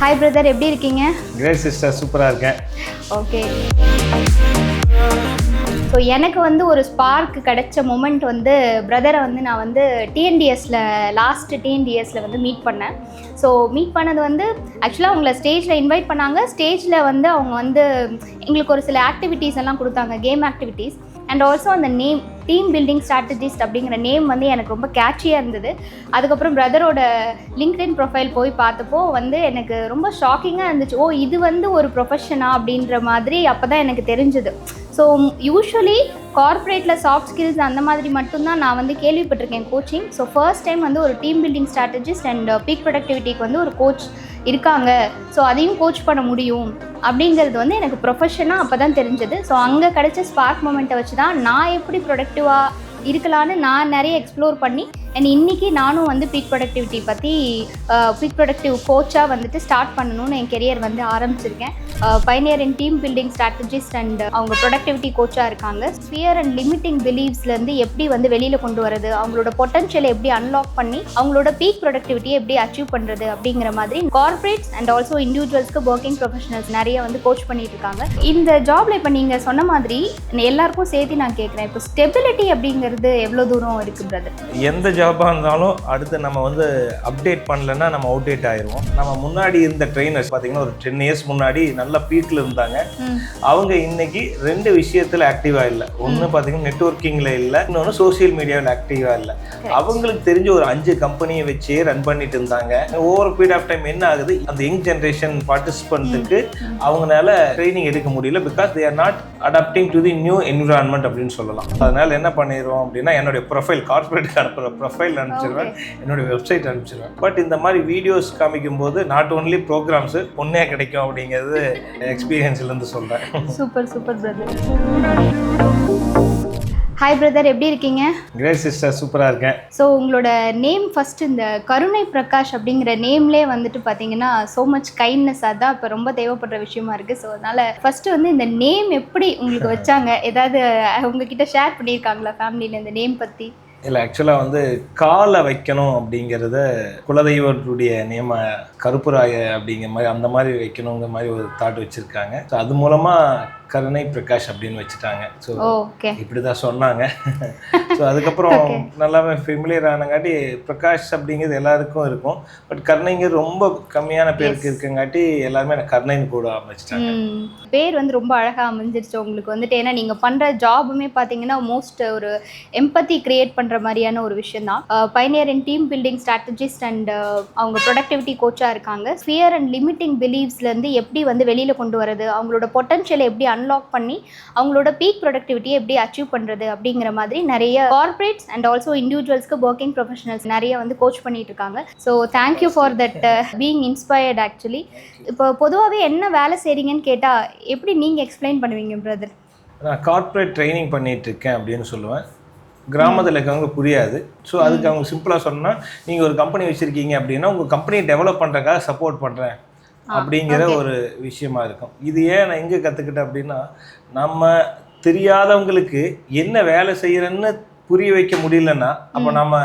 Hi brother, எப்படி இருக்கீங்க? Great sister, சூப்பராக இருக்கேன். ஓகே. ஸோ எனக்கு வந்து ஒரு ஸ்பார்க் கிடைச்ச மொமெண்ட் வந்து பிரதரை வந்து நான் வந்து லாஸ்ட்டு டிஎன்டிஎஸில் வந்து மீட் பண்ணேன். ஸோ மீட் பண்ணது வந்து ஆக்சுவலாக அவங்கள ஸ்டேஜில் இன்வைட் பண்ணாங்க. ஸ்டேஜில் வந்து அவங்க வந்து எங்களுக்கு ஒரு சில ஆக்டிவிட்டீஸ் எல்லாம் கொடுத்தாங்க, கேம் ஆக்டிவிட்டீஸ். அண்ட் ஆல்சோ அந்த நேம் டீம் பில்டிங் ஸ்ட்ராட்டஜிஸ்ட் அப்படிங்கிற நேம் வந்து எனக்கு ரொம்ப கேட்சியாக இருந்தது. அதுக்கப்புறம் பிரதரோட லிங்க்டின் ப்ரொஃபைல் போய் பார்த்தப்போ வந்து எனக்கு ரொம்ப ஷாக்கிங்காக இருந்துச்சு. ஓ, இது வந்து ஒரு ப்ரொஃபஷனா அப்படின்ற மாதிரி அப்போ தான் எனக்கு தெரிஞ்சுது. ஸோ யூஸ்வலி கார்ப்பரேட்டில் சாஃப்ட் ஸ்கில்ஸ் அந்த மாதிரி மட்டும்தான் நான் வந்து கேள்விப்பட்டிருக்கேன் கோச்சிங். ஸோ ஃபர்ஸ்ட் டைம் வந்து ஒரு team building strategist and peak ப்ரொடக்டிவிட்டிக்கு வந்து ஒரு கோச் இருக்காங்க. ஸோ அதையும் கோச் பண்ண முடியும் அப்படிங்கிறது வந்து எனக்கு ப்ரொஃபஷனாக அப்போ தான் தெரிஞ்சது. ஸோ அங்கே கிடைச்ச ஸ்பார்க் மொமெண்ட்டை வச்சு தான் நான் எப்படி ப்ரொடக்டிவாக இருக்கலான்னு நான் நிறைய எக்ஸ்ப்ளோர் பண்ணி அண்ட் இன்றைக்கி நானும் வந்து பீக் ப்ரொடக்டிவ் கோச்சாக வந்துட்டு ஸ்டார்ட் பண்ணணும்னு என் கெரியர் வந்து ஆரம்பிச்சிருக்கேன். Pioneer in team building strategist and அவங்க ப்ரொடக்டிவிட்டி கோச்சாக இருக்காங்க. ஃபியர் அண்ட் லிமிட்டிங் பிலீவ்ஸ்லேருந்து எப்படி வந்து வெளியில் கொண்டு வரது, அவங்களோட பொட்டன்ஷியலை எப்படி அன்லாக் பண்ணி அவங்களோட பீக் ப்ரொடக்டிவிட்டியை எப்படி அச்சீவ் பண்ணுறது அப்படிங்கிற மாதிரி கார்ப்பரேட்ஸ் அண்ட் ஆல்சோ இண்டிவிஜுவல்ஸ்க்கு ஒர்க்கிங் ப்ரொஃபஷனல்ஸ் நிறைய வந்து கோச் பண்ணிட்டு இருக்காங்க. இந்த ஜாப்ல இப்போ நீங்கள் சொன்ன மாதிரி எல்லாருக்கும் சேர்த்து நான் கேட்குறேன், இப்போ ஸ்டெபிலிட்டி அப்படிங்கிறது எவ்வளோ தூரம் இருக்குது பிரதர்? எந்த ஜாபாக இருந்தாலும் அடுத்து நம்ம வந்து அப்டேட் பண்ணலன்னா நம்ம அவுடேட் ஆயிடுவோம். நம்ம முன்னாடி இருந்த ட்ரெயினர்ஸ் பார்த்தீங்கன்னா ஒரு 10 years முன்னாடி நல்ல பீக்கில் இருந்தாங்க. அவங்க இன்னைக்கு 2 விஷயத்தில் ஆக்டிவாக இல்லை. ஒன்று பார்த்தீங்கன்னா நெட்வொர்க்கிங்கில் இல்லை, இன்னொன்று சோசியல் மீடியாவில் ஆக்டிவாக இல்லை. அவங்களுக்கு தெரிஞ்ச ஒரு 5 கம்பெனியை வச்சே ரன் பண்ணிட்டு இருந்தாங்க. ஓவர் பீரியட் ஆஃப் டைம் என்ன ஆகுது, அந்த யங் ஜென்ரேஷன் பார்ட்டிசிபென்ட்டுக்கு அவங்களால ட்ரைனிங் எடுக்க முடியல. Because they are not adapting to the new environment அப்படின்னு சொல்லலாம். அதனால என்ன பண்ணிடுவோம் அப்படின்னா, என்னுடைய ப்ரொஃபைல் கார்பரேட்டுக்கு அனுப்புகிற ப்ரொஃபைல் அனுப்பிச்சிருவேன், என்னுடைய வெப்சைட் அனுப்பிச்சிருவேன். பட் இந்த மாதிரி வீடியோஸ் காமிக்கும் போது நாட் ஓன்லி ப்ரோக்ராம்ஸு பொண்ணே கிடைக்கும் அப்படிங்கிறது எக்ஸ்பீரியன்ஸ்லேருந்து சொல்கிறேன். Super super brother. Hi brother, எப்படி இருக்கீங்க? கிரேட் சிஸ்டர், சூப்பராக இருக்கேன். ஸோ உங்களோட நேம் ஃபஸ்ட்டு இந்த கருணை பிரகாஷ் அப்படிங்கிற நேம்லேயே வந்துட்டு பார்த்தீங்கன்னா ஸோ மச் கைண்ட்னஸ், அதுதான் இப்போ ரொம்ப தேவைப்படுற விஷயமா இருக்குது. ஸோ அதனால் ஃபஸ்ட்டு வந்து இந்த நேம் எப்படி உங்களுக்கு வச்சாங்க, ஏதாவது உங்ககிட்ட ஷேர் பண்ணியிருக்காங்களா ஃபேமிலியில் இந்த நேம் பற்றி? இல்லை, ஆக்சுவலாக வந்து காலை வைக்கணும் அப்படிங்கிறத குலதெய்வத்துடைய நியம கருப்புராய அப்படிங்கிற மாதிரி அந்த மாதிரி வைக்கணுங்கிற மாதிரி ஒரு தாட் வச்சுருக்காங்க. ஸோ அது மூலமாக கருணை பிரகாஷ் அப்படின்னு வச்சுட்டாங்க. ஸோ இப்படி தான் சொன்னாங்க. ஸோ அதுக்கப்புறம் நல்லாவே ஃபெமிலியர் ஆனங்காட்டி பிரகாஷ் அப்படிங்கிறது எல்லாருக்கும் இருக்கும். பட் கருணைங்கிறது ரொம்ப கம்மியான பேருக்கு இருக்கங்காட்டி எல்லாருமே எனக்கு கருணைன்னு கூட அமைச்சிட்டாங்க. பேர் வந்து ரொம்ப அழகாக அமைஞ்சிருச்சு உங்களுக்கு வந்துட்டு. ஏன்னா நீங்கள் பண்ணுற ஜாபுமே பார்த்தீங்கன்னா மோஸ்ட் ஒரு எம்பத்தி கிரியேட் பண்ணுற மாதிரியான ஒரு விஷயம் தான். Pioneer in team building strategist and அவங்க ப்ரொடக்டிவிட்டி கோச்சாக இருக்காங்க. ஃபியர் அண்ட் லிமிட்டிங் பிலீவ்ஸ்லேருந்து எப்படி வந்து வெளியில் கொண்டு வரது, அவங்களோட பொட்டன்ஷியலை எப்படி அன்லாக் பண்ணி அவங்களோட பீக் ப்ரொடக்டிவிட்டியை எப்படி அச்சீவ் பண்ணுறது அப்படிங்கிற மாதிரி நிறைய கார்ப்பரேட்ஸ் அண்ட் ஆல்சோ இண்டிவிஜுவல்ஸ்க்கு ஒர்க்கிங் ப்ரொஃபஷனல்ஸ் நிறைய வந்து கோச் பண்ணிட்டு இருக்காங்க. So thank you for that being inspired. Actually இப்போ பொதுவாகவே என்ன வேலை செய்கிறீங்கன்னு கேட்டால் எப்படி நீங்கள் எக்ஸ்பிளைன் பண்ணுவீங்க பிரதர்? நான் கார்ப்பரேட் ட்ரைனிங் பண்ணிட்டு இருக்கேன் அப்படின்னு சொல்லுவேன். கிராமத்தில் இருக்கவங்க புரியாது. ஸோ அதுக்கு அவங்க சிம்பிளாக சொன்னால், நீங்கள் ஒரு கம்பெனி வச்சுருக்கீங்க அப்படின்னா உங்கள் கம்பெனியை டெவலப் பண்ணுறதுக்காக சப்போர்ட் பண்ணுறேன் அப்படிங்கிற ஒரு விஷயமா இருக்கும். இது ஏன் நான் எங்கே கற்றுக்கிட்டேன் அப்படின்னா, நம்ம தெரியாதவங்களுக்கு என்ன வேலை செய்கிறேன்னு புரிய வைக்க முடியலன்னா அப்போ நம்ம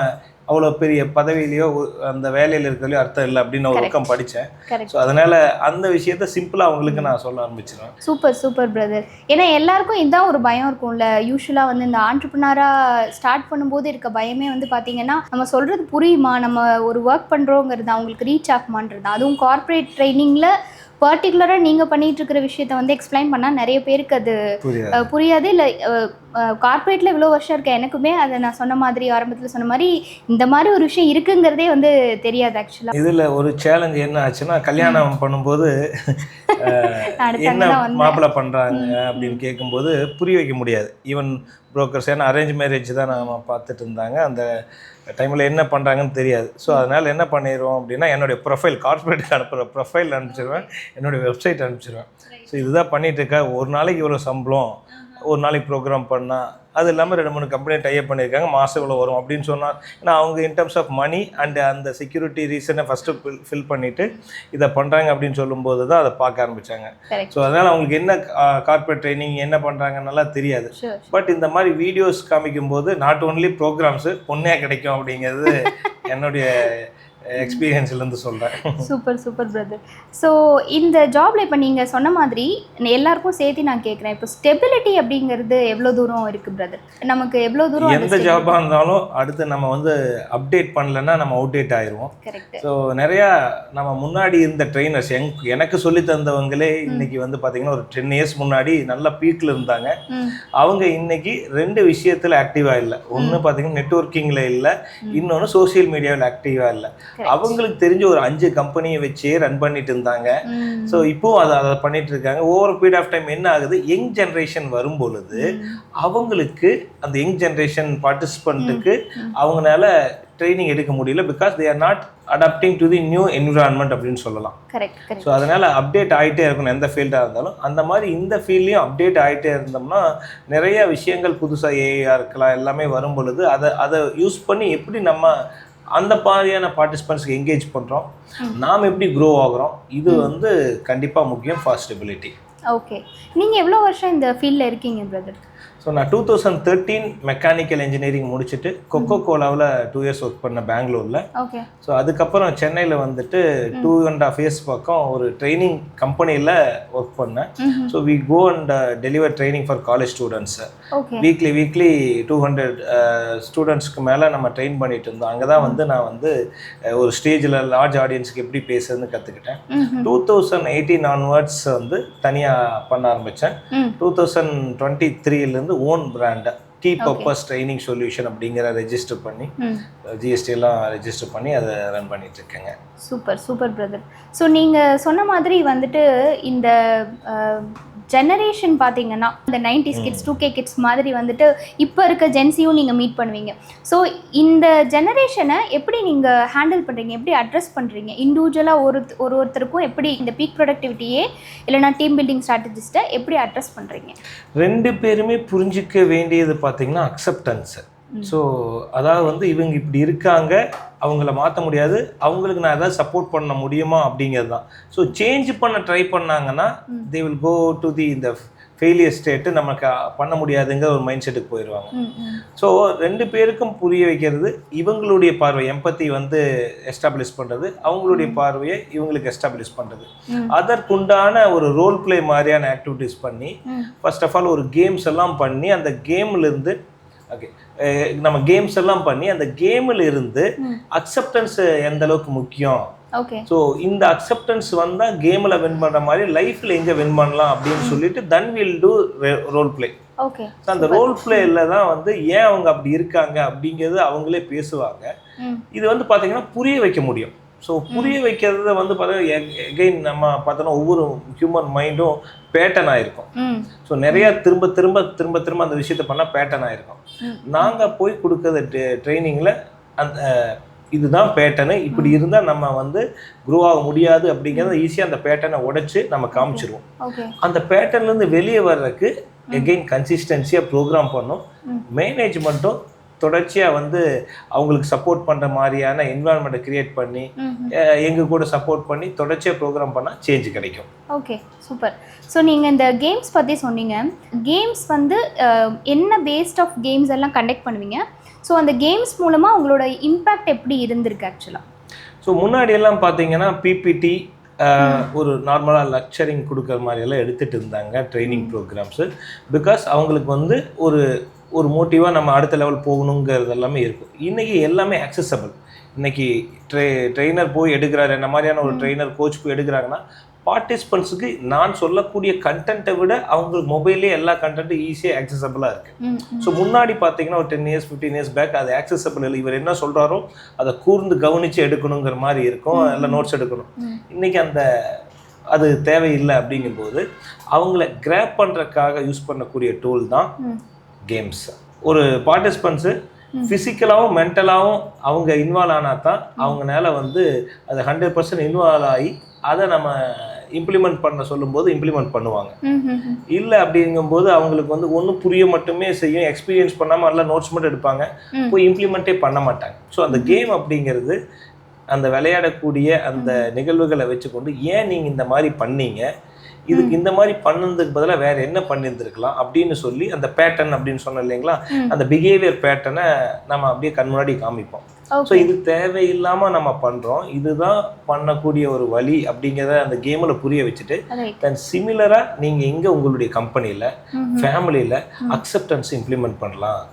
அவ்வளோ பெரிய பதவியிலையோ அந்த வேலையில் இருக்கிறதையோ அர்த்தம் இல்லை அப்படின்னு ஒரு பக்கம் படித்தேன். ஸோ அதனால் அந்த விஷயத்த சிம்பிளாக அவங்களுக்கு நான் சொல்ல ஆரம்பிச்சிடுவேன். Super super brother. ஏன்னா எல்லாருக்கும் இதுதான் ஒரு பயம் இருக்கும்ல. யூஸ்வலாக வந்து இந்த ஆண்டர்ப்ரனராக ஸ்டார்ட் பண்ணும்போது இருக்க பயமே வந்து பார்த்தீங்கன்னா, நம்ம சொல்கிறது புரியுமா, நம்ம ஒரு ஒர்க் பண்ணுறோங்கிறது அவங்களுக்கு ரீச் ஆகுமான்றது. அதுவும் கார்ப்பரேட் ட்ரைனிங்கில் பர்டிகுலராக நீங்கள் பண்ணிகிட்டு இருக்கிற விஷயத்த வந்து எக்ஸ்பிளைன் பண்ணால் நிறைய பேருக்கு அது புரியாது. இல்லை கார்ப்பரேட்டில் இவ்வளோ வருஷம் இருக்கேன், எனக்குமே அதை நான் சொன்ன மாதிரி ஆரம்பத்தில் சொன்ன மாதிரி இந்த மாதிரி ஒரு விஷயம் இருக்குங்கிறதே வந்து தெரியாது. ஆக்சுவலாக இதில் ஒரு சேலஞ்ச் என்ன ஆச்சுன்னா, கல்யாணம் பண்ணும்போது என்ன மாப்பிள்ளை பண்ணுறாங்க அப்படின்னு கேட்கும்போது புரிய வைக்க முடியாது. ஈவன் புரோக்கர்ஸ், ஏன்னா அரேஞ்ச் மேரேஜ் தான் நம்ம பார்த்துட்டு இருந்தாங்க. அந்த டைமில் என்ன பண்ணுறாங்கன்னு தெரியாது. ஸோ அதனால் என்ன பண்ணிடுவோம் அப்படின்னா, என்னுடைய ப்ரொஃபைல் கார்ப்பரேட்டுக்கு அனுப்புகிற ப்ரொஃபைல் அனுப்பிச்சிடுவேன், என்னுடைய வெப்சைட் அனுப்பிச்சிடுவேன். ஸோ இதுதான் பண்ணிகிட்டு இருக்கேன். ஒரு நாளைக்கு இவ்வளோ சம்பளம், ஒரு நாளைக்கு ப்ரோக்ராம் பண்ணால், அது இல்லாமல் 2-3 கம்பெனி டைப் பண்ணியிருக்காங்க, மாதம் இவ்வளோ வரும் அப்படின்னு சொன்னால், ஏன்னா அவங்க in terms of money and அந்த செக்யூரிட்டி ரீசனை ஃபஸ்ட்டு ஃபில் பண்ணிவிட்டு இதை பண்ணுறாங்க அப்படின்னு சொல்லும்போது தான் அதை பார்க்க ஆரம்பித்தாங்க. ஸோ அதனால் அவங்களுக்கு என்ன கார்ப்பரேட் ட்ரைனிங் என்ன பண்ணுறாங்கன்னெல்லா தெரியாது. பட் இந்த மாதிரி வீடியோஸ் காமிக்கும்போது நாட் ஓன்லி ப்ரோக்ராம்ஸு பொண்ணே கிடைக்கும் அப்படிங்கிறது என்னுடைய எக்ஸ்பீரியன்ஸ்லேருந்து சொல்கிறேன். Super super brother. ஸோ இந்த ஜாப்ல இப்போ நீங்கள் சொன்ன மாதிரி எல்லாருக்கும் சேர்த்து நான் கேட்குறேன், இப்போ ஸ்டெபிலிட்டி அப்படிங்கிறது எவ்வளோ தூரம் இருக்குது பிரதர்? நமக்கு எவ்வளோ தூரம் எந்த ஜாபாக இருந்தாலும் அடுத்து நம்ம வந்து அப்டேட் பண்ணலைன்னா நம்ம அவுடேட் ஆயிடுவோம். கரெக்ட். ஸோ நிறையா நம்ம முன்னாடி இருந்த ட்ரெயினர்ஸ் எனக்கு சொல்லி தந்தவங்களே இன்னைக்கு வந்து பார்த்தீங்கன்னா ஒரு 10 இயர்ஸ் முன்னாடி நல்ல பீக்கில் இருந்தாங்க. அவங்க இன்னைக்கு 2 விஷயத்தில் ஆக்டிவாக இல்லை. ஒன்று பார்த்தீங்கன்னா நெட்வொர்க்கிங்கில் இல்லை, இன்னொன்று சோசியல் மீடியாவில் ஆக்டிவாக இல்லை. அவங்களுக்கு தெரிஞ்ச ஒரு 5 கம்பெனியை வச்சே ரன் பண்ணிட்டு இருந்தாங்க. ஸோ இப்போவும் அதை பண்ணிட்டு இருக்காங்க. ஓவர் பீரியட் ஆஃப் டைம் என்ன ஆகுது, யங் ஜென்ரேஷன் வரும் பொழுது அவங்களுக்கு அந்த யங் ஜென்ரேஷன் பார்ட்டிசிபெண்ட்டுக்கு அவங்களால ட்ரைனிங் எடுக்க முடியல. Because they are not adapting to the new environment அப்படின்னு சொல்லலாம். கரெக்ட். ஸோ அதனால் அப்டேட் ஆகிட்டே இருக்கணும் எந்த ஃபீல்டாக இருந்தாலும். அந்த மாதிரி இந்த ஃபீல்ட்லேயும் அப்டேட் ஆகிட்டே இருந்தோம்னா நிறைய விஷயங்கள் புதுசாக ஏஐயாக இருக்கலாம் எல்லாமே வரும் பொழுது அதை யூஸ் பண்ணி எப்படி நம்ம அந்த மாதிரியான பார்ட்டிசிபெண்ட்ஸ்க்கு என்கேஜ் பண்ணுறோம், நாம் எப்படி க்ரோ ஆகுறோம், இது வந்து கண்டிப்பாக முக்கியம் ஃபார் ஸ்டெபிலிட்டி. ஓகே, நீங்கள் எவ்வளோ வருஷம் இந்த ஃபீல்டில் இருக்கீங்க பிரதர்? ஸோ நான் 2013 மெக்கானிக்கல் இன்ஜினியரிங் முடிச்சுட்டு கொக்கோ கோலாவில் 2 இயர்ஸ் ஒர்க் பண்ணேன் பெங்களூரில். ஓகே. ஸோ அதுக்கப்புறம் சென்னையில் வந்துட்டு 2.5 இயர்ஸ் பக்கம் ஒரு ட்ரைனிங் கம்பெனியில் ஒர்க் பண்ணேன். So we go and deliver training for college students. Weekly 200 ஸ்டூடெண்ட்ஸ்க்கு மேலே நம்ம ட்ரெயின் பண்ணிட்டு இருந்தோம். அங்கே தான் வந்து நான் வந்து ஒரு ஸ்டேஜில் லார்ஜ் ஆடியன்ஸுக்கு எப்படி பேசுறதுன்னு கற்றுக்கிட்டேன். 2018 ஆன்வர்ட்ஸ் வந்து தனியாக பண்ண ஆரம்பித்தேன். 2023 ஓன் பிராண்டை கீ பர்பஸ் ட்ரைனிங் சொல்யூஷன் அப்படிங்கிற ரெஜிஸ்டர் பண்ணி ஜிஎஸ்டி எல்லாம் ரெஜிஸ்டர் பண்ணி அதை ரன் பண்ணிட்டு இருக்கேங்க. Super super brother. ஸோ நீங்கள் சொன்ன மாதிரி வந்துட்டு இந்த ஜெனரேஷன் பார்த்தீங்கன்னா இந்த 90s கிட்ஸ் 2K கிட்ஸ் மாதிரி வந்துட்டு இப்போ இருக்க ஜென்சியும் நீங்கள் மீட் பண்ணுவீங்க. ஸோ இந்த ஜெனரேஷனை எப்படி நீங்கள் ஹேண்டில் பண்ணுறீங்க, எப்படி அட்ரஸ் பண்ணுறீங்க? இண்டிவிஜுவலாக ஒருத்தருக்கும் எப்படி இந்த பீக் ப்ரொடக்டிவிட்டியே இல்லைனா டீம் பில்டிங் ஸ்ட்ராட்டஜிஸ்ட்டை எப்படி அட்ரஸ் பண்ணுறீங்க? 2 பேருமே புரிஞ்சிக்க வேண்டியது பார்த்தீங்கன்னா அக்செப்டன்ஸு. ஸோ அதாவது வந்து இவங்க இப்படி இருக்காங்க, அவங்கள மாற்ற முடியாது, அவங்களுக்கு நான் எதாவது சப்போர்ட் பண்ண முடியுமா அப்படிங்கிறது தான். ஸோ சேஞ்ச் பண்ண ட்ரை பண்ணாங்கன்னா they will go to the இந்த ஃபெயிலியர் ஸ்டேட்டு, நமக்கு பண்ண முடியாதுங்கிற ஒரு மைண்ட் செட்டுக்கு போயிடுவாங்க. ஸோ 2 பேருக்கும் புரிய வைக்கிறது, இவங்களுடைய பார்வை எம்பத்தி வந்து எஸ்டாப்ளிஷ் பண்ணுறது, அவங்களுடைய பார்வையை இவங்களுக்கு எஸ்டாப்ளிஷ் பண்ணுறது, அதற்குண்டான ஒரு ரோல் பிளே மாதிரியான ஆக்டிவிட்டீஸ் பண்ணி ஃபர்ஸ்ட் ஆஃப் ஆல் ஒரு கேம்ஸ் எல்லாம் பண்ணி அந்த கேம்லேருந்து நம்ம கேம்ஸ் எல்லாம் பண்ணி அந்த கேமில் இருந்து அக்செப்டன்ஸ் எந்த அளவுக்கு முக்கியம். ஸோ இந்த அக்செப்டன்ஸ் வந்தால் கேமில் வின் பண்ணுற மாதிரி லைஃப்பில் எங்கே வின் பண்ணலாம் அப்படின்னு சொல்லிட்டு then will do role play. So அந்த ரோல் பிளேல தான் வந்து ஏன் அவங்க அப்படி இருக்காங்க அப்படிங்கிறது அவங்களே பேசுவாங்க. இது வந்து பார்த்தீங்கன்னா புரிய வைக்க முடியும். ஸோ புரிய வைக்கிறத வந்து பார்த்தீங்கன்னா எகைன் நம்ம பார்த்தோன்னா ஒவ்வொரு ஹியூமன் மைண்டும் பேட்டர்ன் ஆகிருக்கும். ஸோ நிறையா திரும்ப அந்த விஷயத்த பண்ணால் பேட்டர்ன் ஆகிருக்கும். நாங்கள் போய் கொடுக்குற ட்ரைனிங்கில் அந்த இதுதான் பேட்டர்னு, இப்படி இருந்தால் நம்ம வந்து க்ரோ ஆக முடியாது அப்படிங்கிறத ஈஸியாக அந்த பேட்டர்னை உடைச்சு நம்ம காமிச்சிருவோம். அந்த பேட்டர்ன்லேருந்து வெளியே வர்றதுக்கு எகெயின் கன்சிஸ்டன்சியாக ப்ரோக்ராம் பண்ணும். மேனேஜ்மெண்ட்டும் தொடர்ச்சியாக வந்து அவங்களுக்கு சப்போர்ட் பண்ணுற மாதிரியான என்விரான்மெண்ட்டை க்ரியேட் பண்ணி எங்கள் கூட சப்போர்ட் பண்ணி தொடர்ச்சியாக ப்ரோக்ராம் பண்ணால் சேஞ்ச் கிடைக்கும். Okay, super. ஸோ நீங்கள் இந்த கேம்ஸ் பற்றி சொன்னீங்க. கேம்ஸ் வந்து என்ன பேஸ்ட் ஆஃப் கேம்ஸ் எல்லாம் கண்டக்ட் பண்ணுவீங்க? ஸோ அந்த கேம்ஸ் மூலமாக உங்களோட இம்பேக்ட் எப்படி இருந்திருக்கு ஆக்சுவலாக? ஸோ முன்னாடி எல்லாம் பார்த்தீங்கன்னா பிபிடி ஒரு நார்மலாக லெக்சரிங் கொடுக்குற மாதிரியெல்லாம் எடுத்துகிட்டு இருந்தாங்க ட்ரைனிங் ப்ரோக்ராம்ஸு. பிகாஸ் அவங்களுக்கு வந்து ஒரு மோட்டிவாக நம்ம அடுத்த லெவல் போகணுங்கிறது எல்லாமே இருக்கும். இன்றைக்கி எல்லாமே ஆக்சசபிள். இன்றைக்கி ட்ரெயினர் போய் எடுக்கிறாரு, என்ன மாதிரியான ஒரு ட்ரெயினர் கோச் போய் எடுக்கிறாங்கன்னா பார்ட்டிசிபெண்ட்ஸுக்கு நான் சொல்லக்கூடிய கண்டென்ட்டை விட அவங்களுக்கு மொபைல்லே எல்லா கண்டென்ட்டும் ஈஸியாக ஆக்சசபிளாக இருக்குது. ஸோ முன்னாடி பார்த்தீங்கன்னா ஒரு 10 இயர்ஸ் 15 இயர்ஸ் பேக் அது ஆக்சசபிள் இல்லை. இவர் என்ன சொல்கிறாரோ அதை கூர்ந்து கவனித்து எடுக்கணுங்கிற மாதிரி இருக்கும், எல்லாம் நோட்ஸ் எடுக்கணும். இன்றைக்கி அது தேவையில்லை. அப்படிங்கும்போது அவங்கள கிராப் பண்ணுறதுக்காக யூஸ் பண்ணக்கூடிய டூல் தான் கேம்ஸ். ஒரு பார்ட்டிசிபெண்ட்ஸு ஃபிசிக்கலாகவும் மென்டலாகவும் அவங்க இன்வால்வ் ஆனால் தான் அவங்களால வந்து அது 100% இன்வால்வ் ஆகி அதை நம்ம இம்ப்ளிமெண்ட் பண்ண சொல்லும்போது இம்ப்ளிமெண்ட் பண்ணுவாங்க. இல்லை அப்படிங்கும்போது அவங்களுக்கு வந்து ஒன்றும் புரிய மட்டுமே செய்யும், எக்ஸ்பீரியன்ஸ் பண்ணாமல் நல்லா நோட்ஸ் மட்டும் எடுப்பாங்க, போய் இம்ப்ளிமெண்ட்டே பண்ண மாட்டாங்க. ஸோ அந்த கேம் அப்படிங்கிறது அந்த விளையாடக்கூடிய அந்த நிகழ்வுகளை வச்சுக்கொண்டு ஏன் நீங்கள் இந்த மாதிரி பண்ணீங்க, இதுக்கு இந்த மாதிரி பண்ணதுக்கு பதிலாக வேற என்ன பண்ணியிருந்துருக்கலாம் அப்படின்னு சொல்லி அந்த பேட்டர்ன் அப்படின்னு சொன்னோம் இல்லைங்களா, அந்த பிஹேவியர் பேட்டர்னை நம்ம அப்படியே கண் முன்னாடி காமிப்போம். ஸோ இது தேவையில்லாமல் நம்ம பண்ணுறோம், இதுதான் பண்ணக்கூடிய ஒரு வழி அப்படிங்கிறத அந்த கேமில் புரிய வச்சுட்டு தென் சிமிலராக நீங்கள் எங்கே உங்களுடைய கம்பெனியில் ஃபேமிலியில் அக்செப்டன்ஸ் இம்ப்ளிமெண்ட் பண்ணலாம்,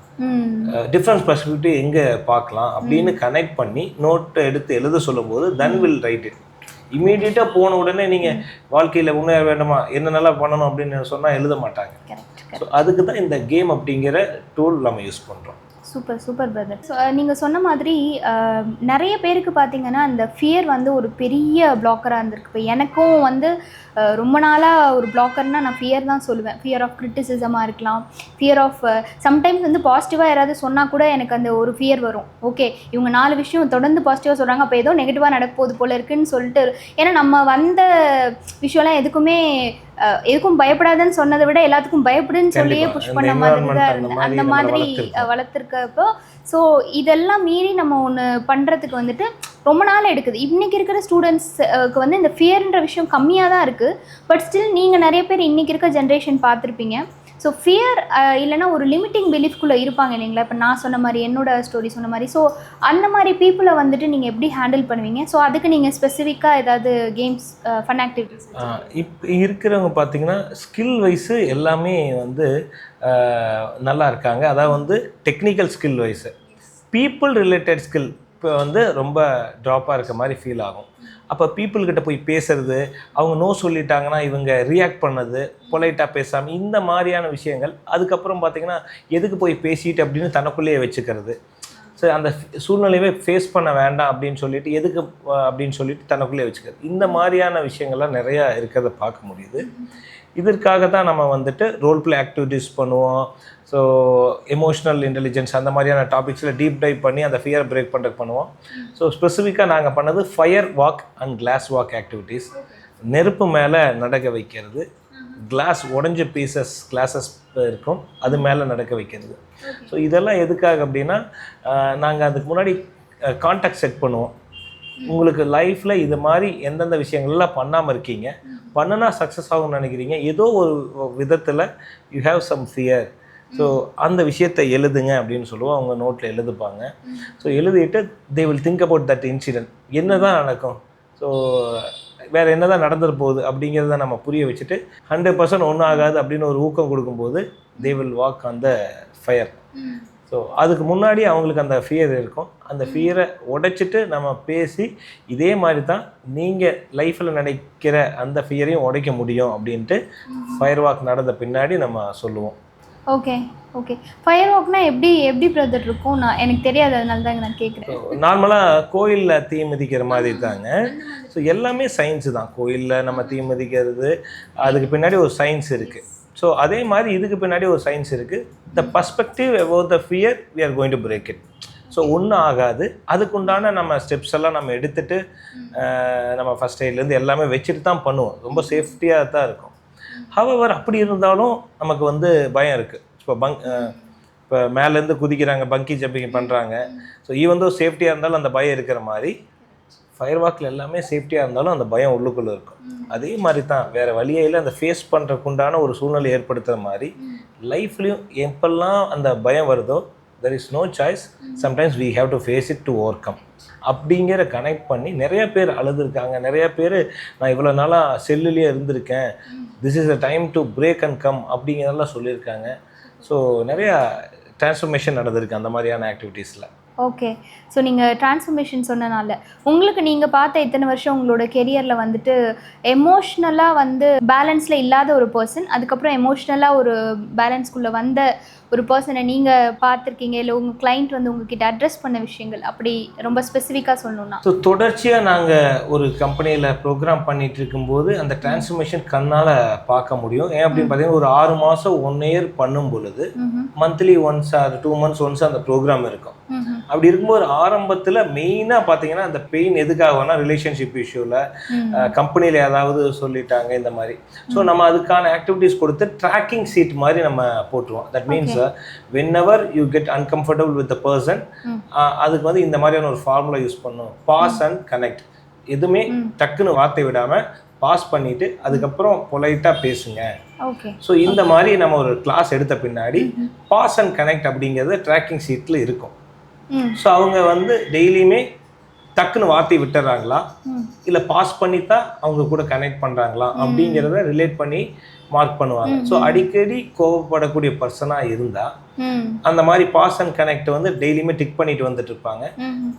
டிஃப்ரெண்ட் பெர்ஸ்பெக்டிவ் எங்கே பார்க்கலாம் அப்படின்னு கனெக்ட் பண்ணி நோட்டை எடுத்து எழுத சொல்லும்போது தென் வில் ரைட் இட். இமீடியட்டாக போன உடனே நீங்கள் வாழ்க்கையில் முன்னேற வேண்டுமா என்னென்னலாம் பண்ணணும் அப்படின்னு சொன்னால் எழுத மாட்டாங்க. ஸோ அதுக்கு தான் இந்த கேம் அப்படிங்கிற டூல் நம்ம யூஸ் பண்ணுறோம். Super super brother. ஸோ நீங்கள் சொன்ன மாதிரி நிறைய பேருக்கு பார்த்தீங்கன்னா இந்த ஃபியர் வந்து ஒரு பெரிய பிளாக்கராக இருந்திருக்கு. இப்போ எனக்கும் வந்து ரொம்ப நாளாக ஒரு பிளாக்கர்னால் நான் ஃபியர் தான் சொல்லுவேன். ஃபியர் ஆஃப் கிரிட்டிசிசமாக இருக்கலாம், ஃபியர் ஆஃப் சம்டைம்ஸ் வந்து பாசிட்டிவாக யாராவது சொன்னால் கூட எனக்கு அந்த ஒரு ஃபியர் வரும். ஓகே இவங்க 4 விஷயம் தொடர்ந்து பாசிட்டிவாக சொல்கிறாங்க, அப்போ ஏதோ நெகட்டிவாக நடக்க போகுது போல இருக்குன்னு சொல்லிட்டு, ஏன்னா நம்ம வந்த விஷயம்லாம் எதுக்கும் பயப்படாதுன்னு சொன்னதை விட எல்லாத்துக்கும் பயப்படுன்னு சொல்லியே புஷ் பண்ண மாதிரி தான் இருந்தேன். அந்த மாதிரி வளர்த்துருக்கப்போ ஸோ இதெல்லாம் மீறி நம்ம ஒன்று பண்ணுறதுக்கு வந்துட்டு ரொம்ப நாள் எடுக்குது. இன்றைக்கி இருக்கிற ஸ்டூடெண்ட்ஸுக்கு வந்து இந்த ஃபியர்ன்ற விஷயம் கம்மியாக தான் இருக்குது. பட் ஸ்டில் நீங்கள் நிறைய பேர் இன்றைக்கி இருக்க ஜென்ரேஷன் பார்த்துருப்பீங்க. ஸோ ஃபியர் இல்லைனா ஒரு லிமிட்டிங் பிலீஃப்குள்ளே இருப்பாங்க இல்லைங்களா? இப்போ நான் சொன்ன மாதிரி, என்னோட ஸ்டோரி சொன்ன மாதிரி, ஸோ அந்த மாதிரி பீப்புளை வந்துட்டு நீங்கள் எப்படி ஹேண்டில் பண்ணுவீங்க? ஸோ அதுக்கு நீங்கள் ஸ்பெசிஃபிக்காக ஏதாவது கேம்ஸ், ஃபன் ஆக்டிவிட்டிஸ்? இப்போ இருக்கிறவங்க பார்த்தீங்கன்னா ஸ்கில் வைஸு எல்லாமே வந்து நல்லா இருக்காங்க. அதாவது வந்து technical skill wise, people related skill இப்போ வந்து ரொம்ப ட்ராப்பாக இருக்க மாதிரி ஃபீல் ஆகும். அப்போ பீப்புள்கிட்ட போய் பேசுறது, அவங்க நோ சொல்லிட்டாங்கன்னா இவங்க ரியாக்ட் பண்ணது, பொலைட்டாக பேசாமல், இந்த மாதிரியான விஷயங்கள். அதுக்கப்புறம் பார்த்திங்கன்னா எதுக்கு போய் பேசிட்டு அப்படின்னு தனக்குள்ளேயே வச்சுக்கிறது. ஸோ அந்த சூழ்நிலையவே ஃபேஸ் பண்ண வேண்டாம் அப்படின்னு சொல்லிட்டு எதுக்கு அப்படின்னு சொல்லிட்டு தனக்குள்ளேயே வச்சுக்கிறது. இந்த மாதிரியான விஷயங்கள்லாம் நிறையா இருக்கிறத பார்க்க முடியுது. இதற்காக தான் நம்ம வந்துட்டு ரோல் பிளே ஆக்டிவிட்டீஸ் பண்ணுவோம். ஸோ எமோஷ்னல் இன்டெலிஜென்ஸ் அந்த மாதிரியான டாபிக்ஸில் டீப் டைவ் பண்ணி அந்த ஃபியரை பிரேக் பண்ணுறதுக்கு பண்ணுவோம். ஸோ ஸ்பெசிஃபிக்காக நாங்கள் பண்ணது fire walk and glass walk activities. நெருப்பு மேலே நடக்க வைக்கிறது, கிளாஸ் உடஞ்ச கிளாஸஸ் இருக்கும் அது மேலே நடக்க வைக்கிறது. ஸோ இதெல்லாம் எதுக்காக அப்படின்னா நாங்கள் அதுக்கு முன்னாடி கான்டாக்ட் செட் பண்ணுவோம். உங்களுக்கு லைஃப்பில் இது மாதிரி எந்தெந்த விஷயங்கள்லாம் பண்ணாமல் இருக்கீங்க, பண்ணுனா சக்ஸஸ் ஆகும்னு நினைக்கிறீங்க, ஏதோ ஒரு விதத்தில் you have some fear, so அந்த விஷயத்தை எழுதுங்க அப்படின்னு சொல்லுவோம். அவங்க நோட்டில் எழுதுப்பாங்க. ஸோ எழுதிட்டு they will think about that incident, என்ன தான் நடக்கும், ஸோ வேறு என்ன தான் நடந்துட்டு போகுது அப்படிங்கிறத நம்ம புரிய வச்சுட்டு 100% ஒன்றும் ஆகாது அப்படின்னு ஒரு ஊக்கம் கொடுக்கும்போது they will walk on the fire. So அதுக்கு முன்னாடி அவங்களுக்கு அந்த ஃபியர் இருக்கும். அந்த ஃபியரை உடைச்சிட்டு நம்ம பேசி இதே மாதிரி தான் நீங்கள் லைஃப்பில் நினைக்கிற அந்த ஃபியரையும் உடைக்க முடியும் அப்படின்ட்டு ஃபயர் வாக் நடந்த பின்னாடி நம்ம சொல்லுவோம். Okay okay. ஃபயர் வாக்னா எப்படி பிரதர் இருக்கும்? எனக்கு தெரியாது, அதனால தான் நான் கேட்குறேன். நார்மலாக கோயிலில் தீ மிதிக்கிற மாதிரி தாங்க. ஸோ எல்லாமே சயின்ஸு தான். கோயிலில் நம்ம தீ மிதிக்கிறது அதுக்கு பின்னாடி ஒரு சயின்ஸ் இருக்குது. ஸோ அதே மாதிரி இதுக்கு பின்னாடி ஒரு சயின்ஸ் இருக்குது. The perspective about the fear we are going to break it. So ஒன்றும் ஆகாது. அதுக்குண்டான நம்ம ஸ்டெப்ஸ் எல்லாம் நம்ம எடுத்துகிட்டு நம்ம ஃபஸ்ட் எய்ட்லேருந்து எல்லாமே வச்சுட்டு தான் பண்ணுவோம். ரொம்ப சேஃப்டியாக தான் இருக்கும். ஹவவர் அப்படி இருந்தாலும் நமக்கு வந்து பயம் இருக்குது. இப்போ மேலேருந்து குதிக்கிறாங்க, பங்கி ஜம்பிங் பண்ணுறாங்க. ஸோ ஈவன் தோ சேஃப்டியாக இருந்தாலும் அந்த பயம் இருக்கிற மாதிரி ஃபயர் வாக்கில் எல்லாமே சேஃப்டியாக இருந்தாலும் அந்த பயம் உள்ளுக்குள்ளே இருக்கும். அதே மாதிரி தான் வேறு வழியில் அந்த ஃபேஸ் பண்ணுறதுக்குண்டான ஒரு சூழ்நிலை ஏற்படுத்துகிற மாதிரி லைஃப்லேயும் எப்பெல்லாம் அந்த பயம் வருதோ there is no choice, sometimes we have to face it to overcome அப்படிங்கிற கனெக்ட் பண்ணி நிறைய பேர் அழுதுருக்காங்க. நிறைய பேர் நான் இவ்வளோ நாளாக செல்லுலேயே இருந்திருக்கேன், this is a time to break and come அப்படிங்கிறதெல்லாம் சொல்லியிருக்காங்க. ஸோ நிறையா டிரான்ஸ்ஃபர்மேஷன் நடந்திருக்கு அந்த மாதிரியான ஆக்டிவிட்டீஸில். ஓகே. ஸோ நீங்கள் டிரான்ஸ்ஃபர்மேஷன் சொன்னனால உங்களுக்கு நீங்கள் பார்த்த இத்தனை வருஷம் உங்களோட கெரியரில் வந்துட்டு எமோஷ்னலாக வந்து பேலன்ஸில் இல்லாத ஒரு பர்சன், அதுக்கப்புறம் எமோஷ்னலாக ஒரு பேலன்ஸ்குள்ளே வந்த ஒரு பர்சனை நீங்கள் பார்த்துருக்கீங்க, இல்லை உங்கள் கிளைண்ட் வந்து உங்ககிட்ட அட்ரஸ் பண்ண விஷயங்கள் அப்படி ரொம்ப ஸ்பெசிஃபிக்காக சொல்லணும்னா? ஸோ தொடர்ச்சியாக நாங்கள் ஒரு கம்பெனியில் ப்ரோக்ராம் பண்ணிகிட்டு இருக்கும்போது அந்த டிரான்ஸ்ஃபர்மேஷன் கண்ணால் பார்க்க முடியும். ஏன் அப்படின்னு பார்த்தீங்கன்னா ஒரு 6 மாதம் 1 இயர் பண்ணும் பொழுது monthly once or 2 months once அந்த ப்ரோக்ராம் இருக்கும். அப்படி இருக்கும்போது ஆரம்பத்தில் மெயினாக பார்த்தீங்கன்னா அந்த பெயின் எதுக்காகனா ரிலேஷன்ஷிப் இஷ்யூவில் கம்பெனியில் ஏதாவது சொல்லிட்டாங்க இந்த மாதிரி. ஸோ நம்ம அதுக்கான ஆக்டிவிட்டீஸ் கொடுத்து ட்ராக்கிங் சீட் மாதிரி நம்ம போட்டுருவோம். That means whenever you get uncomfortable with the person, அதுக்கு வந்து இந்த மாதிரியான ஒரு ஃபார்முலா யூஸ் பண்ணணும். Pass and connect. எதுவுமே டக்குன்னு வார்த்தை விடாமல் பாஸ் பண்ணிவிட்டு அதுக்கப்புறம் பொலைட்டாக பேசுங்க. ஸோ இந்த மாதிரி நம்ம ஒரு கிளாஸ் எடுத்த பின்னாடி பாஸ் அண்ட் கனெக்ட் அப்படிங்கிறது ட்ராக்கிங் சீட்டில் இருக்கும். ஸோ அவங்க வந்து டெய்லியுமே டக்குன்னு வார்த்தை விட்டுறாங்களா இல்லை பாஸ் பண்ணித்தான் அவங்க கூட கனெக்ட் பண்ணுறாங்களா அப்படிங்கிறத ரிலேட் பண்ணி மார்க் பண்ணுவாங்க. ஸோ அடிக்கடி கோவப்படக்கூடிய பர்சனாக இருந்தால் அந்த மாதிரி பாஸ் அண்ட் கனெக்ட் வந்து டெய்லியுமே டிக் பண்ணிட்டு வந்துட்டு இருப்பாங்க.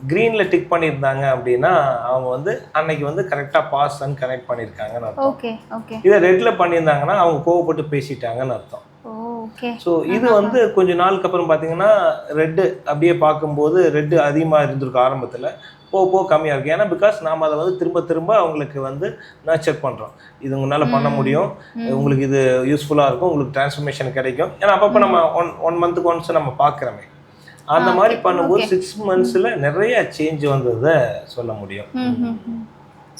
க்ரீனில் டிக் பண்ணியிருந்தாங்க அப்படின்னா அவங்க வந்து அன்னைக்கு வந்து கரெக்டாக பாஸ் அண்ட் கனெக்ட் பண்ணியிருக்காங்கன்னு அர்த்தம். இதை ரெட்டில் பண்ணியிருந்தாங்கன்னா அவங்க கோவப்பட்டு பேசிட்டாங்கன்னு அர்த்தம். ஸோ இது வந்து கொஞ்ச நாளுக்கு அப்புறம் பார்த்தீங்கன்னா ரெட்டு அப்படியே பார்க்கும்போது ரெட்டு அதிகமாக இருந்திருக்கும் ஆரம்பத்தில், போக கம்மியாக இருக்குது. ஏன்னா பிகாஸ் நாம் அதை வந்து திரும்ப திரும்ப அவங்களுக்கு வந்து நர்ச்சர் பண்ணுறோம். இது உங்களால் பண்ண முடியும், உங்களுக்கு இது யூஸ்ஃபுல்லாக இருக்கும், உங்களுக்கு டிரான்ஸ்ஃபர்மேஷன் கிடைக்கும். ஏன்னா அப்பப்போ நம்ம ஒன் மந்த்துக்கு ஒன்ஸ் நம்ம பார்க்குறோமே, அந்த மாதிரி பண்ணும்போது 6 monthsல நிறைய சேஞ்ச் வந்ததை சொல்ல முடியும்.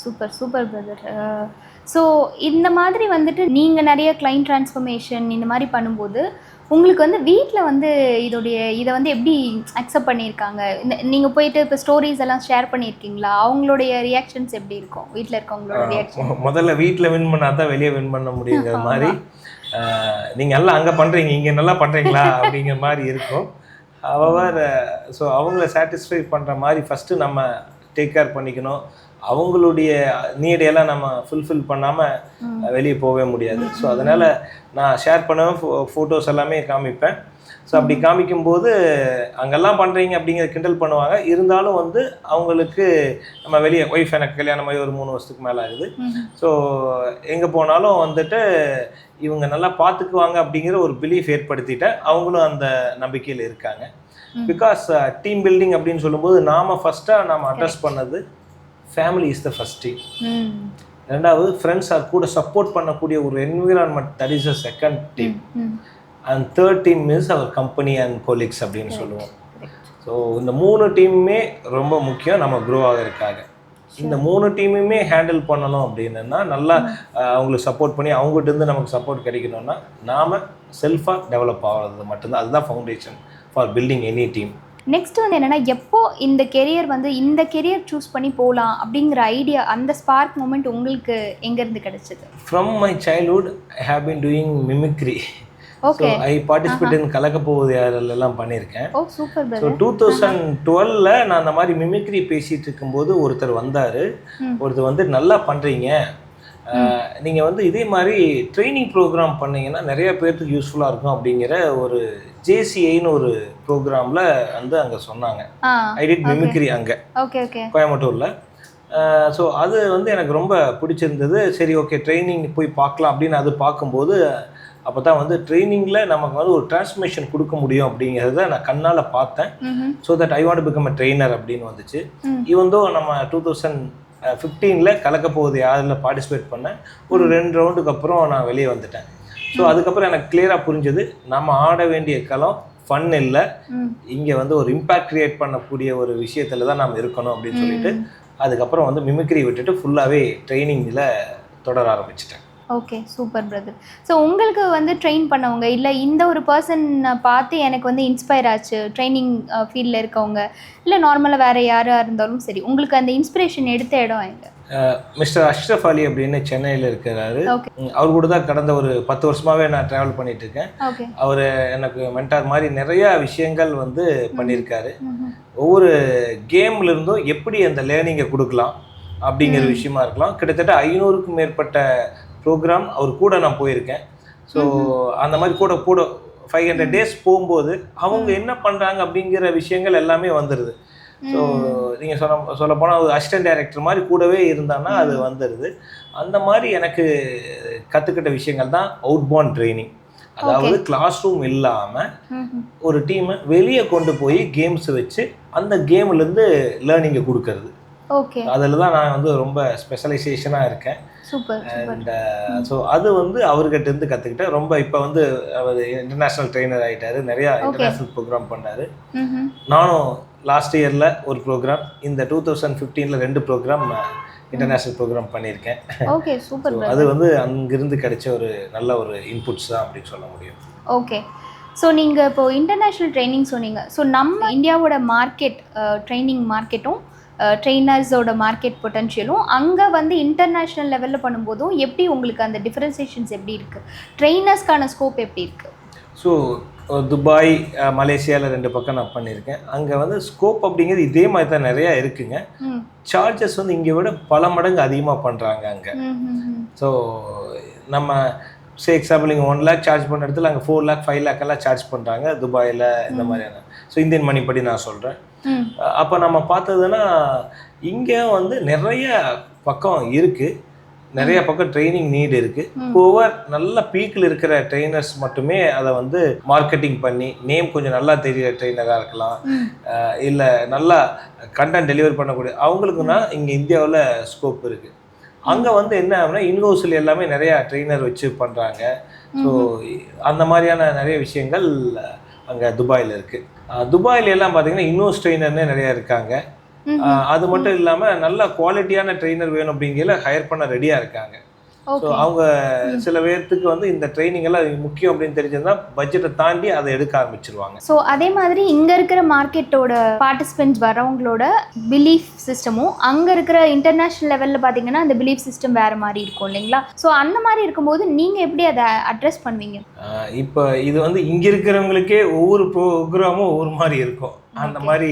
Super super brother. ஸோ இந்த மாதிரி வந்துட்டு நீங்கள் நிறைய கிளைண்ட் ட்ரான்ஸ்ஃபர்மேஷன் இந்த மாதிரி பண்ணும்போது உங்களுக்கு வந்து வீட்டில் வந்து இதை வந்து எப்படி அக்செப்ட் பண்ணியிருக்காங்க? நீங்கள் போயிட்டு இப்போ ஸ்டோரிஸ் எல்லாம் ஷேர் பண்ணியிருக்கீங்களா? அவங்களுடைய ரியாக்ஷன்ஸ் எப்படி இருக்கும் வீட்டில் இருக்கவங்களோட ரியாக்ஷன்? முதல்ல வீட்டில் வின் பண்ணால் தான் வெளியே வின் பண்ண முடியுங்கிற மாதிரி, நீங்கள் எல்லாம் அங்கே பண்ணுறீங்க இங்கே நல்லா பண்ணுறீங்களா அப்படிங்கிற மாதிரி இருக்கும். அவர் ஸோ அவங்கள சாட்டிஸ்ஃபை பண்ணுற மாதிரி ஃபஸ்ட்டு நம்ம டேக் கேர் பண்ணிக்கணும். அவங்களுடைய நீடையெல்லாம் நம்ம ஃபுல்ஃபில் பண்ணாமல் வெளியே போகவே முடியாது. ஸோ அதனால் நான் ஷேர் பண்ணுவேன், ஃபோட்டோஸ் எல்லாமே காமிப்பேன். ஸோ அப்படி காமிக்கும்போது அங்கெல்லாம் பண்ணுறீங்க அப்படிங்கிற கிண்டல் பண்ணுவாங்க. இருந்தாலும் வந்து அவங்களுக்கு நம்ம வெளியே ஒய்ஃப் எனக்கு கல்யாணம் ஆகி ஒரு 3 வருஷத்துக்கு மேலே ஆகுது. ஸோ எங்கே போனாலும் வந்துட்டு இவங்க நல்லா பார்த்துக்குவாங்க அப்படிங்கிற ஒரு பிலீஃப் ஏற்படுத்திட்டேன். அவங்களும் அந்த நம்பிக்கையில் இருக்காங்க. பிகாஸ் டீம் பில்டிங் அப்படின்னு சொல்லும்போது நாம் ஃபஸ்ட்டாக நாம் அட்ரஸ் பண்ணது family is the first team. ரெண்டாவது ஃப்ரெண்ட்ஸ் ஆர் கூட சப்போர்ட் பண்ணக்கூடிய ஒரு environment, that is a second team. And third team is our company and colleagues அப்படின்னு சொல்லுவோம். ஸோ இந்த 3 டீமுமே ரொம்ப முக்கியம் நம்ம க்ரோ ஆகிறதுக்காக. இந்த 3 டீமுமே ஹேண்டில் பண்ணணும் அப்படின்னா நல்லா அவங்களுக்கு சப்போர்ட் பண்ணி அவங்ககிட்ட நமக்கு சப்போர்ட் கிடைக்கணும்னா நாம் செல்ஃபாக டெவலப் ஆகிறது மட்டும்தான். அதுதான் foundation for building any team. Next வந்து என்னென்னா, எப்போ இந்த கெரியர் சூஸ் பண்ணி போகலாம் அப்படிங்கிற ஐடியா, அந்த ஸ்பார்க் மூமெண்ட் உங்களுக்கு எங்கேருந்து கிடைச்சது? From my childhood I have been doing mimicry. Okay, I participate in கலக்க போவது யாரெல்லாம் பண்ணியிருக்கேன். ஓ சூப்பர். ஸோ 2012ல் நான் அந்த மாதிரி மிமிக்ரி பேசிகிட்டு இருக்கும்போது ஒருத்தர் வந்தார். ஒருத்தர் வந்து நல்லா பண்ணுறீங்க, நீங்கள் வந்து இதே மாதிரி ட்ரைனிங் ப்ரோக்ராம் பண்ணிங்கன்னா நிறைய பேர்த்துக்கு யூஸ்ஃபுல்லாக இருக்கும் அப்படிங்கிற ஒரு ஜேசிஐன்னு ஒரு ப்ரோக்ராமில் வந்து அங்கே சொன்னாங்க. ஐ டிட் மிமிக்ரி அங்கே கோயம்புத்தூரில். ஸோ அது வந்து எனக்கு ரொம்ப பிடிச்சிருந்தது. சரி ஓகே ட்ரைனிங் போய் பார்க்கலாம் அப்படின்னு அது பார்க்கும்போது அப்போ தான் வந்து ட்ரைனிங்கில் நமக்கு வந்து ஒரு டிரான்ஸ்ஃபர்மேஷன் கொடுக்க முடியும் அப்படிங்கிறத நான் கண்ணால் பார்த்தேன். So that I want to become a trainer அப்படின்னு வந்துச்சு. ஈவன் தோ நம்ம 2015ல் கலக்க போகுது யாரில் பார்ட்டிசிபேட் பண்ணேன். ஒரு 2 ரவுண்டுக்கு அப்புறம் நான் வெளியே வந்துட்டேன். ஸோ அதுக்கப்புறம் எனக்கு கிளியராக புரிஞ்சது, நம்ம ஆட வேண்டிய களம் ஃபன் இல்லை, இங்கே வந்து ஒரு இம்பேக்ட் கிரியேட் பண்ணக்கூடிய ஒரு விஷயத்தில் தான் நாம் இருக்கணும் அப்படின்னு சொல்லிட்டு அதுக்கப்புறம் வந்து மிமிக்ரி விட்டுட்டு ஃபுல்லாகவே ட்ரைனிங்கில் தொடர ஆரம்பிச்சிட்டேன். Okay super brother. ஸோ உங்களுக்கு வந்து ட்ரெயின் பண்ணவங்க இல்லை இந்த ஒரு பர்சன் பார்த்து எனக்கு வந்து இன்ஸ்பயர் ஆச்சு ட்ரைனிங் ஃபீல்டில் இருக்கவங்க, இல்லை நார்மலாக வேறு யாராக இருந்தாலும் சரி, உங்களுக்கு அந்த இன்ஸ்பிரேஷன் எடுத்த இடம் எங்கே? மிஸ்டர் அஷ்ரஃப் அலி அப்படின்னு சென்னையில் இருக்கிறாரு. அவர் கூட தான் கடந்த ஒரு 10 வருஷமாகவே நான் ட்ராவல் பண்ணிட்டு இருக்கேன். அவர் எனக்கு மென்டார் மாதிரி நிறையா விஷயங்கள் வந்து பண்ணியிருக்காரு. ஒவ்வொரு கேம்ல இருந்தும் எப்படி அந்த லேர்னிங்கை கொடுக்கலாம் அப்படிங்கிற விஷயமா இருக்கலாம். கிட்டத்தட்ட 500க்கும் மேற்பட்ட ப்ரோக்ராம் அவர் கூட நான் போயிருக்கேன். ஸோ அந்த மாதிரி கூட 500 days போகும்போது அவங்க என்ன பண்ணுறாங்க அப்படிங்கிற விஷயங்கள் எல்லாமே வந்துடுது. ஸோ நீங்கள் சொல்ல போனால் ஒரு அசிஸ்டன்ட் டைரக்டர் மாதிரி கூடவே இருந்தான்னா அது வந்துடுது. அந்த மாதிரி எனக்கு கற்றுக்கிட்ட விஷயங்கள் தான் அவுட்பவுண்ட் ட்ரைனிங். அதாவது கிளாஸ் ரூம் இல்லாமல் ஒரு டீமை வெளியே கொண்டு போய் கேம்ஸ் வச்சு அந்த கேம்லேருந்து லேர்னிங்கை கொடுக்கறது. ஓகே, அதில் தான் நான் வந்து ரொம்ப ஸ்பெஷலைசேஷனாக இருக்கேன். அண்ட் ஸோ அது வந்து அவர்கிட்ட இருந்து கற்றுக்கிட்டேன். ரொம்ப இப்போ வந்து அவர் இன்டர்நேஷ்னல் ட்ரெயினர் ஆகிட்டார், நிறையா இன்டர்நேஷ்னல் ப்ரோக்ராம் பண்ணார். நானும் லாஸ்ட் இயரில் ஒரு ப்ரோக்ராம், இந்த 2015ல் 2 ப்ரோக்ராம் இன்டர்நேஷ்னல் ப்ரோக்ராம் பண்ணியிருக்கேன். Okay super. அது வந்து அங்கிருந்து கிடைச்ச ஒரு நல்ல ஒரு இன்புட்ஸ் தான் அப்படின்னு சொல்ல முடியும். ஓகே, ஸோ நீங்கள் இப்போது இன்டர்நேஷ்னல் ட்ரைனிங் சொன்னீங்க. ஸோ நம்ம இந்தியாவோட மார்க்கெட் ட்ரைனிங் மார்க்கெட்டும் ட்ரெயினர்ஸோட மார்க்கெட் பொட்டன்ஷியலும் அங்கே வந்து இன்டர்நேஷ்னல் லெவலில் பண்ணும்போதும் எப்படி உங்களுக்கு அந்த டிஃப்ரென்சியேஷன்ஸ் எப்படி இருக்குது? ட்ரெயினர்ஸ்க்கான ஸ்கோப் எப்படி இருக்குது? ஸோ துபாய், மலேசியாவில் 2 பக்கம் நான் பண்ணியிருக்கேன். அங்கே வந்து ஸ்கோப் அப்படிங்கிறது இதே மாதிரி தான் நிறையா இருக்குங்க. சார்ஜஸ் வந்து இங்கே விட பல மடங்கு அதிகமாக பண்ணுறாங்க அங்கே. ஸோ நம்ம எக்ஸாம்பிள் இங்கே 1 lakh சார்ஜ் பண்ணுற இடத்துல அங்கே 4 lakh 5 lakh எல்லாம் சார்ஜ் பண்ணுறாங்க துபாயில் இந்த மாதிரியான. ஸோ இந்தியன் மணிப்படி நான் சொல்கிறேன். அப்போ நம்ம பார்த்ததுன்னா இங்கே வந்து நிறைய பக்கம் இருக்குது, நிறைய பக்கம் ட்ரைனிங் நீட் இருக்குது. ஓவர் நல்ல பீக்கில் இருக்கிற ட்ரெயினர்ஸ் மட்டுமே அதை வந்து மார்க்கெட்டிங் பண்ணி நேம் கொஞ்சம் நல்லா தெரிகிற ட்ரெயினராக இருக்கலாம், இல்லை நல்லா கண்டென்ட் டெலிவரி பண்ணக்கூடிய அவங்களுக்குன்னா இங்கே இந்தியாவில் ஸ்கோப் இருக்குது. அங்கே வந்து என்ன ஆகுனா இன்ஹவுஸில் எல்லாமே நிறையா ட்ரெயினர் வச்சு பண்ணுறாங்க. ஸோ அந்த மாதிரியான நிறைய விஷயங்கள் அங்கே துபாயில் இருக்குது. துபாயில் எல்லாம் பார்த்தீங்கன்னா இன்ஹவுஸ் ட்ரெயினர்னே நிறையா இருக்காங்க. அது மட்டும் இல்லாமல் நல்ல குவாலிட்டியான ட்ரெயினர் வேணும் அப்படிங்கிற ஹையர் பண்ண ரெடியாக இருக்காங்க. ஸோ அவங்க சில பேர்த்துக்கு வந்து இந்த ட்ரைனிங் எல்லாம் முக்கியம் அப்படின்னு தெரிஞ்சிருந்தா பட்ஜெட்டை தாண்டி அதை எடுக்க ஆரம்பிச்சிருவாங்க. ஸோ அதே மாதிரி இங்கே இருக்கிற மார்க்கெட்டோட பார்ட்டிசிபென்ட்ஸ் வரவங்களோட பிலீஃப் சிஸ்டமும் அங்கே இருக்கிற இன்டர்நேஷ்னல் லெவலில் பார்த்தீங்கன்னா அந்த பிலீஃப் சிஸ்டம் வேறு மாதிரி இருக்கும் இல்லைங்களா? ஸோ அந்த மாதிரி இருக்கும்போது நீங்கள் எப்படி அதை அட்ரஸ் பண்ணுவீங்க? இப்போ இது வந்து இங்கே இருக்கிறவங்களுக்கே ஒவ்வொரு ப்ரோக்ராமும் ஒவ்வொரு மாதிரி இருக்கும். அந்த மாதிரி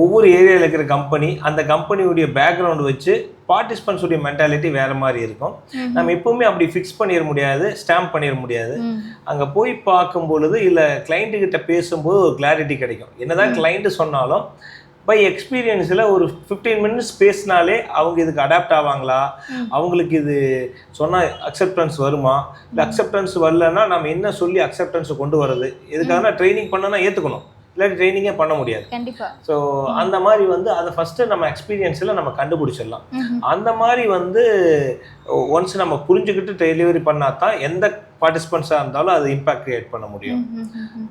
ஒவ்வொரு ஏரியாவில் இருக்கிற கம்பெனி அந்த கம்பெனியுடைய பேக்ரவுண்ட் வச்சு பார்ட்டிசிபென்ட்ஸுடைய மென்டாலிட்டி வேறு மாதிரி இருக்கும். நம்ம எப்பவுமே அப்படி ஃபிக்ஸ் பண்ணிட முடியாது, ஸ்டாம்ப் பண்ணிட முடியாது. அங்கே போய் பார்க்கும் பொழுது இல்லை கிளைண்ட்டுக்கிட்ட பேசும்போது ஒரு கிளாரிட்டி கிடைக்கும். என்னதான் கிளைண்ட்டு சொன்னாலும் பை எக்ஸ்பீரியன்ஸில் ஒரு 15 minutes பேசினாலே அவங்க இதுக்கு அடாப்ட் ஆவாங்களா, அவங்களுக்கு இது சொன்னால் அக்செப்டன்ஸ் வருமா, இல்லை அக்செப்டன்ஸ் வரலன்னா நம்ம என்ன சொல்லி அக்செப்டன்ஸை கொண்டு வர்றது, எதுக்காகனா ட்ரைனிங் பண்ணனா ஏற்றுக்கணும், இல்லாட்டி ட்ரைனிங்கே பண்ண முடியாது. கண்டிப்பாக. ஸோ அந்த மாதிரி வந்து அதை ஃபஸ்ட்டு நம்ம எக்ஸ்பீரியன்ஸில் நம்ம கண்டுபிடிச்சிடலாம். அந்த மாதிரி வந்து ஒன்ஸ் நம்ம புரிஞ்சுக்கிட்டு டெலிவரி பண்ணால் தான் எந்த பார்ட்டிசிபெண்ட்ஸாக இருந்தாலும் அது இம்பேக்ட் கிரியேட் பண்ண முடியும்.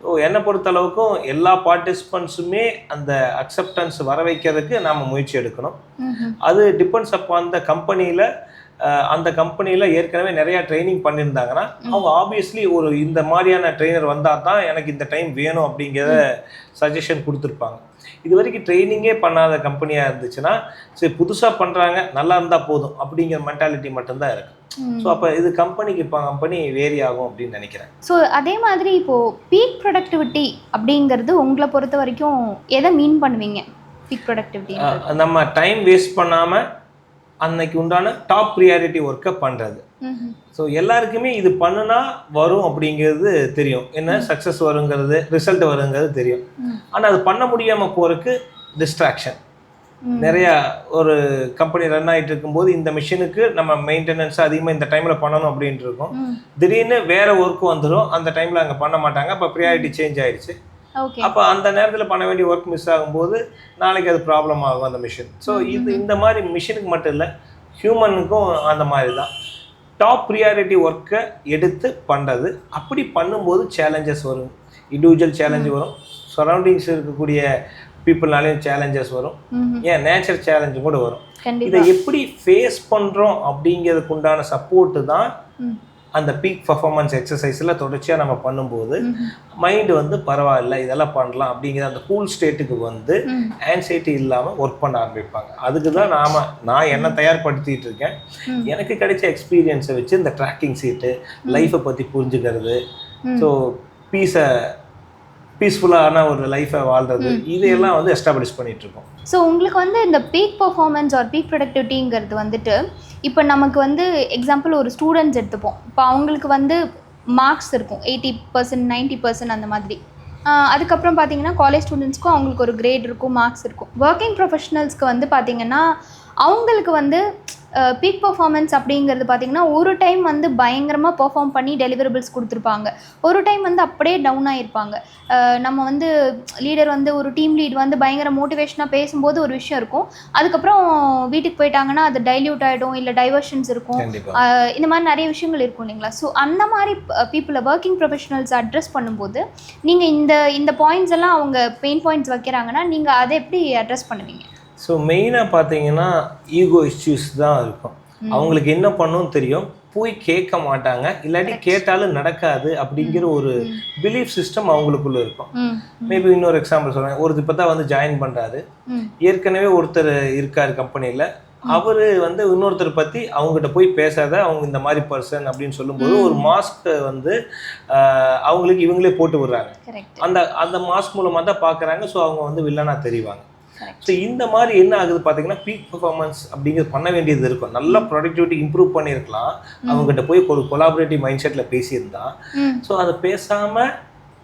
ஸோ என்னை பொறுத்தளவுக்கும் எல்லா பார்ட்டிசிபெண்ட்ஸுமே அந்த அக்செப்டன்ஸ் வர வைக்கிறதுக்கு நாம் முயற்சி எடுக்கணும். அது டிபெண்ட்ஸ் அப்பான் த கம்பெனியில். அந்த கம்பெனியில் ஏற்கனவே நிறையா ட்ரைனிங் பண்ணியிருந்தாங்கன்னா அவங்க ஆப்வியஸ்லி ஒரு இந்த மாதிரியான ட்ரெயினர் வந்தால் தான் எனக்கு இந்த டைம் வேணும் அப்படிங்கிறத சஜஷன் கொடுத்துருப்பாங்க. இது வரைக்கும் ட்ரைனிங்கே பண்ணாத கம்பெனியாக இருந்துச்சுன்னா சரி புதுசாக பண்ணுறாங்க நல்லா இருந்தால் போதும் அப்படிங்கிற மென்டாலிட்டி மட்டும்தான் இருக்குது. ஸோ அப்போ இது கம்பெனிக்கு இப்போ கம்பெனி வேரி ஆகும் அப்படின்னு நினைக்கிறேன். ஸோ அதே மாதிரி இப்போது பீக் ப்ரொடக்டிவிட்டி அப்படிங்கிறது உங்களை பொறுத்த வரைக்கும் எதை மீன் பண்ணுவீங்க? பீக் ப்ரொடக்டிவிட்டி நம்ம டைம் வேஸ்ட் பண்ணாமல் அன்னைக்கு உண்டான டாப் ப்ரியாரிட்டி ஒர்க்கை பண்ணுறது. ஸோ எல்லாருக்குமே இது பண்ணுனா வரும் அப்படிங்கிறது தெரியும், என்ன சக்ஸஸ் வருங்கிறது ரிசல்ட் வருங்கிறது தெரியும். ஆனால் அது பண்ண முடியாமல் போகிறதுக்கு டிஸ்ட்ராக்ஷன் நிறையா. ஒரு கம்பெனி ரன் ஆகிட்டு இருக்கும்போது இந்த மிஷினுக்கு நம்ம மெயின்டெனன்ஸ் அதிகமாக இந்த டைமில் பண்ணணும் அப்படின்ட்டு இருக்கும். திடீர்னு வேறு ஒர்க்கு வந்துடும், அந்த டைமில் அங்கே பண்ண மாட்டாங்க. அப்போ ப்ரியாரிட்டி சேஞ்ச் ஆகிடுச்சு. அப்போ அந்த நேரத்தில் பண்ண வேண்டிய ஒர்க் மிஸ் ஆகும்போது நாளைக்கு அது ப்ராப்ளம் ஆகும் அந்த மிஷின். ஸோ இது இந்த மாதிரி மிஷினுக்கு மட்டும் இல்லை, ஹியூமனுக்கும் அந்த மாதிரி தான். டாப் ப்ரியாரிட்டி ஒர்க்கை எடுத்து பண்ணுறது. அப்படி பண்ணும்போது சேலஞ்சஸ் வரும், இண்டிவிஜுவல் சேலஞ்சு வரும், சரௌண்டிங்ஸ் இருக்கக்கூடிய பீப்புள்னாலேயும் சேலஞ்சஸ் வரும், ஏன் நேச்சர் சேலஞ்சு கூட வரும். இதை எப்படி ஃபேஸ் பண்ணுறோம் அப்படிங்கிறதுக்கு உண்டான சப்போர்ட்டு தான் அந்த பீக் பர்ஃபார்மன்ஸ் எக்ஸசைஸில் தொடர்ச்சியாக நம்ம பண்ணும்போது மைண்டு வந்து பரவாயில்ல இதெல்லாம் பண்ணலாம் அப்படிங்கிற அந்த கூல் ஸ்டேட்டுக்கு வந்து ஆன்சைட்டி இல்லாமல் ஒர்க் பண்ண ஆரம்பிப்பாங்க. அதுக்கு தான் நான் என்ன தயார்படுத்திட்டு இருக்கேன். எனக்கு கிடைச்ச எக்ஸ்பீரியன்ஸை வச்சு இந்த ட்ராக்கிங் சீட்டு, லைஃப்பை பற்றி புரிஞ்சுக்கிறது, ஸோ பீஸ்ஃபுல்லான ஒரு லைஃப்பை வாழ்றது, இதையெல்லாம் வந்து எஸ்டாப்ளிஷ் பண்ணிட்டு இருக்கோம். ஸோ உங்களுக்கு வந்து இந்த பீக் பர்ஃபார்மன்ஸ் ஆர் பீக் ப்ரொடக்டிவிட்டிங்கிறது வந்துட்டு இப்போ நமக்கு வந்து எக்ஸாம்பிள் ஒரு ஸ்டூடெண்ட்ஸ் எடுத்துப்போம். இப்போ அவங்களுக்கு வந்து மார்க்ஸ் இருக்கும் 80%, 90% அந்த மாதிரி. அதுக்கப்புறம் பார்த்தீங்கன்னா காலேஜ் ஸ்டூடெண்ட்ஸ்க்கும் அவங்களுக்கு ஒரு கிரேட் இருக்கும், மார்க்ஸ் இருக்கும். ஒர்க்கிங் ப்ரொஃபஷனல்ஸ்க்கு வந்து பார்த்திங்கன்னா அவங்களுக்கு வந்து பீக் பர்ஃபார்மன்ஸ் அப்படிங்கிறது பார்த்திங்கன்னா ஒரு டைம் வந்து பயங்கரமாக பெர்ஃபார்ம் பண்ணி டெலிவரபிள்ஸ் கொடுத்துருப்பாங்க, ஒரு டைம் வந்து அப்படியே டவுன் ஆகிருப்பாங்க. நம்ம வந்து லீடர் வந்து ஒரு டீம் லீட் வந்து பயங்கர மோட்டிவேஷனாக பேசும்போது ஒரு விஷயம் இருக்கும், அதுக்கப்புறம் வீட்டுக்கு போயிட்டாங்கன்னா அது டைல்யூட் ஆகிடும், இல்லை டைவர்ஷன்ஸ் இருக்கும், இந்த மாதிரி நிறைய விஷயங்கள் இருக்கும் இல்லைங்களா? ஸோ அந்த மாதிரி பீப்புளை ஒர்க்கிங் ப்ரொஃபஷனல்ஸ் அட்ரஸ் பண்ணும்போது நீங்கள் இந்த பாயிண்ட்ஸ் எல்லாம் அவங்க பெயின் பாயிண்ட்ஸ் வைக்கிறாங்கன்னா நீங்கள் அதை எப்படி அட்ரஸ் பண்ணுவீங்க? ஸோ மெயினாக பார்த்தீங்கன்னா ஈகோ இஷ்யூஸ் தான் இருக்கும். அவங்களுக்கு என்ன பண்ணணும்னு தெரியும், போய் கேட்க மாட்டாங்க, இல்லாட்டி கேட்டாலும் நடக்காது அப்படிங்கிற ஒரு பிலீஃப் சிஸ்டம் அவங்களுக்குள்ள இருக்கும். மேபி இன்னொரு எக்ஸாம்பிள் சொல்கிறேன். ஒருத்தர் இப்போ தான் வந்து ஜாயின் பண்ணுறாரு, ஏற்கனவே ஒருத்தர் இருக்கார் கம்பெனியில், அவர் வந்து இன்னொருத்தர் பற்றி அவங்ககிட்ட போய் பேசாத அவங்க இந்த மாதிரி பர்சன் அப்படின்னு சொல்லும்போது ஒரு மாஸ்க் வந்து அவங்களுக்கு இவங்களே போட்டு விடுறாங்க. அந்த மாஸ்க் மூலமாக தான் பார்க்குறாங்க. ஸோ அவங்க வந்து வில்லனா தெரிவாங்க. ஸோ இந்த மாதிரி என்ன ஆகுது பார்த்தீங்கன்னா பீக் பெர்ஃபார்மன்ஸ் அப்படிங்கிறது பண்ண வேண்டியது இருக்கும். நல்லா ப்ரொடக்டிவிட்டி இம்ப்ரூவ் பண்ணியிருக்கலாம். அவங்ககிட்ட போய் ஒரு கொலாபரேட்டிவ் மைண்ட் செட்டில் பேசியிருந்தா. ஸோ அதை பேசாமல்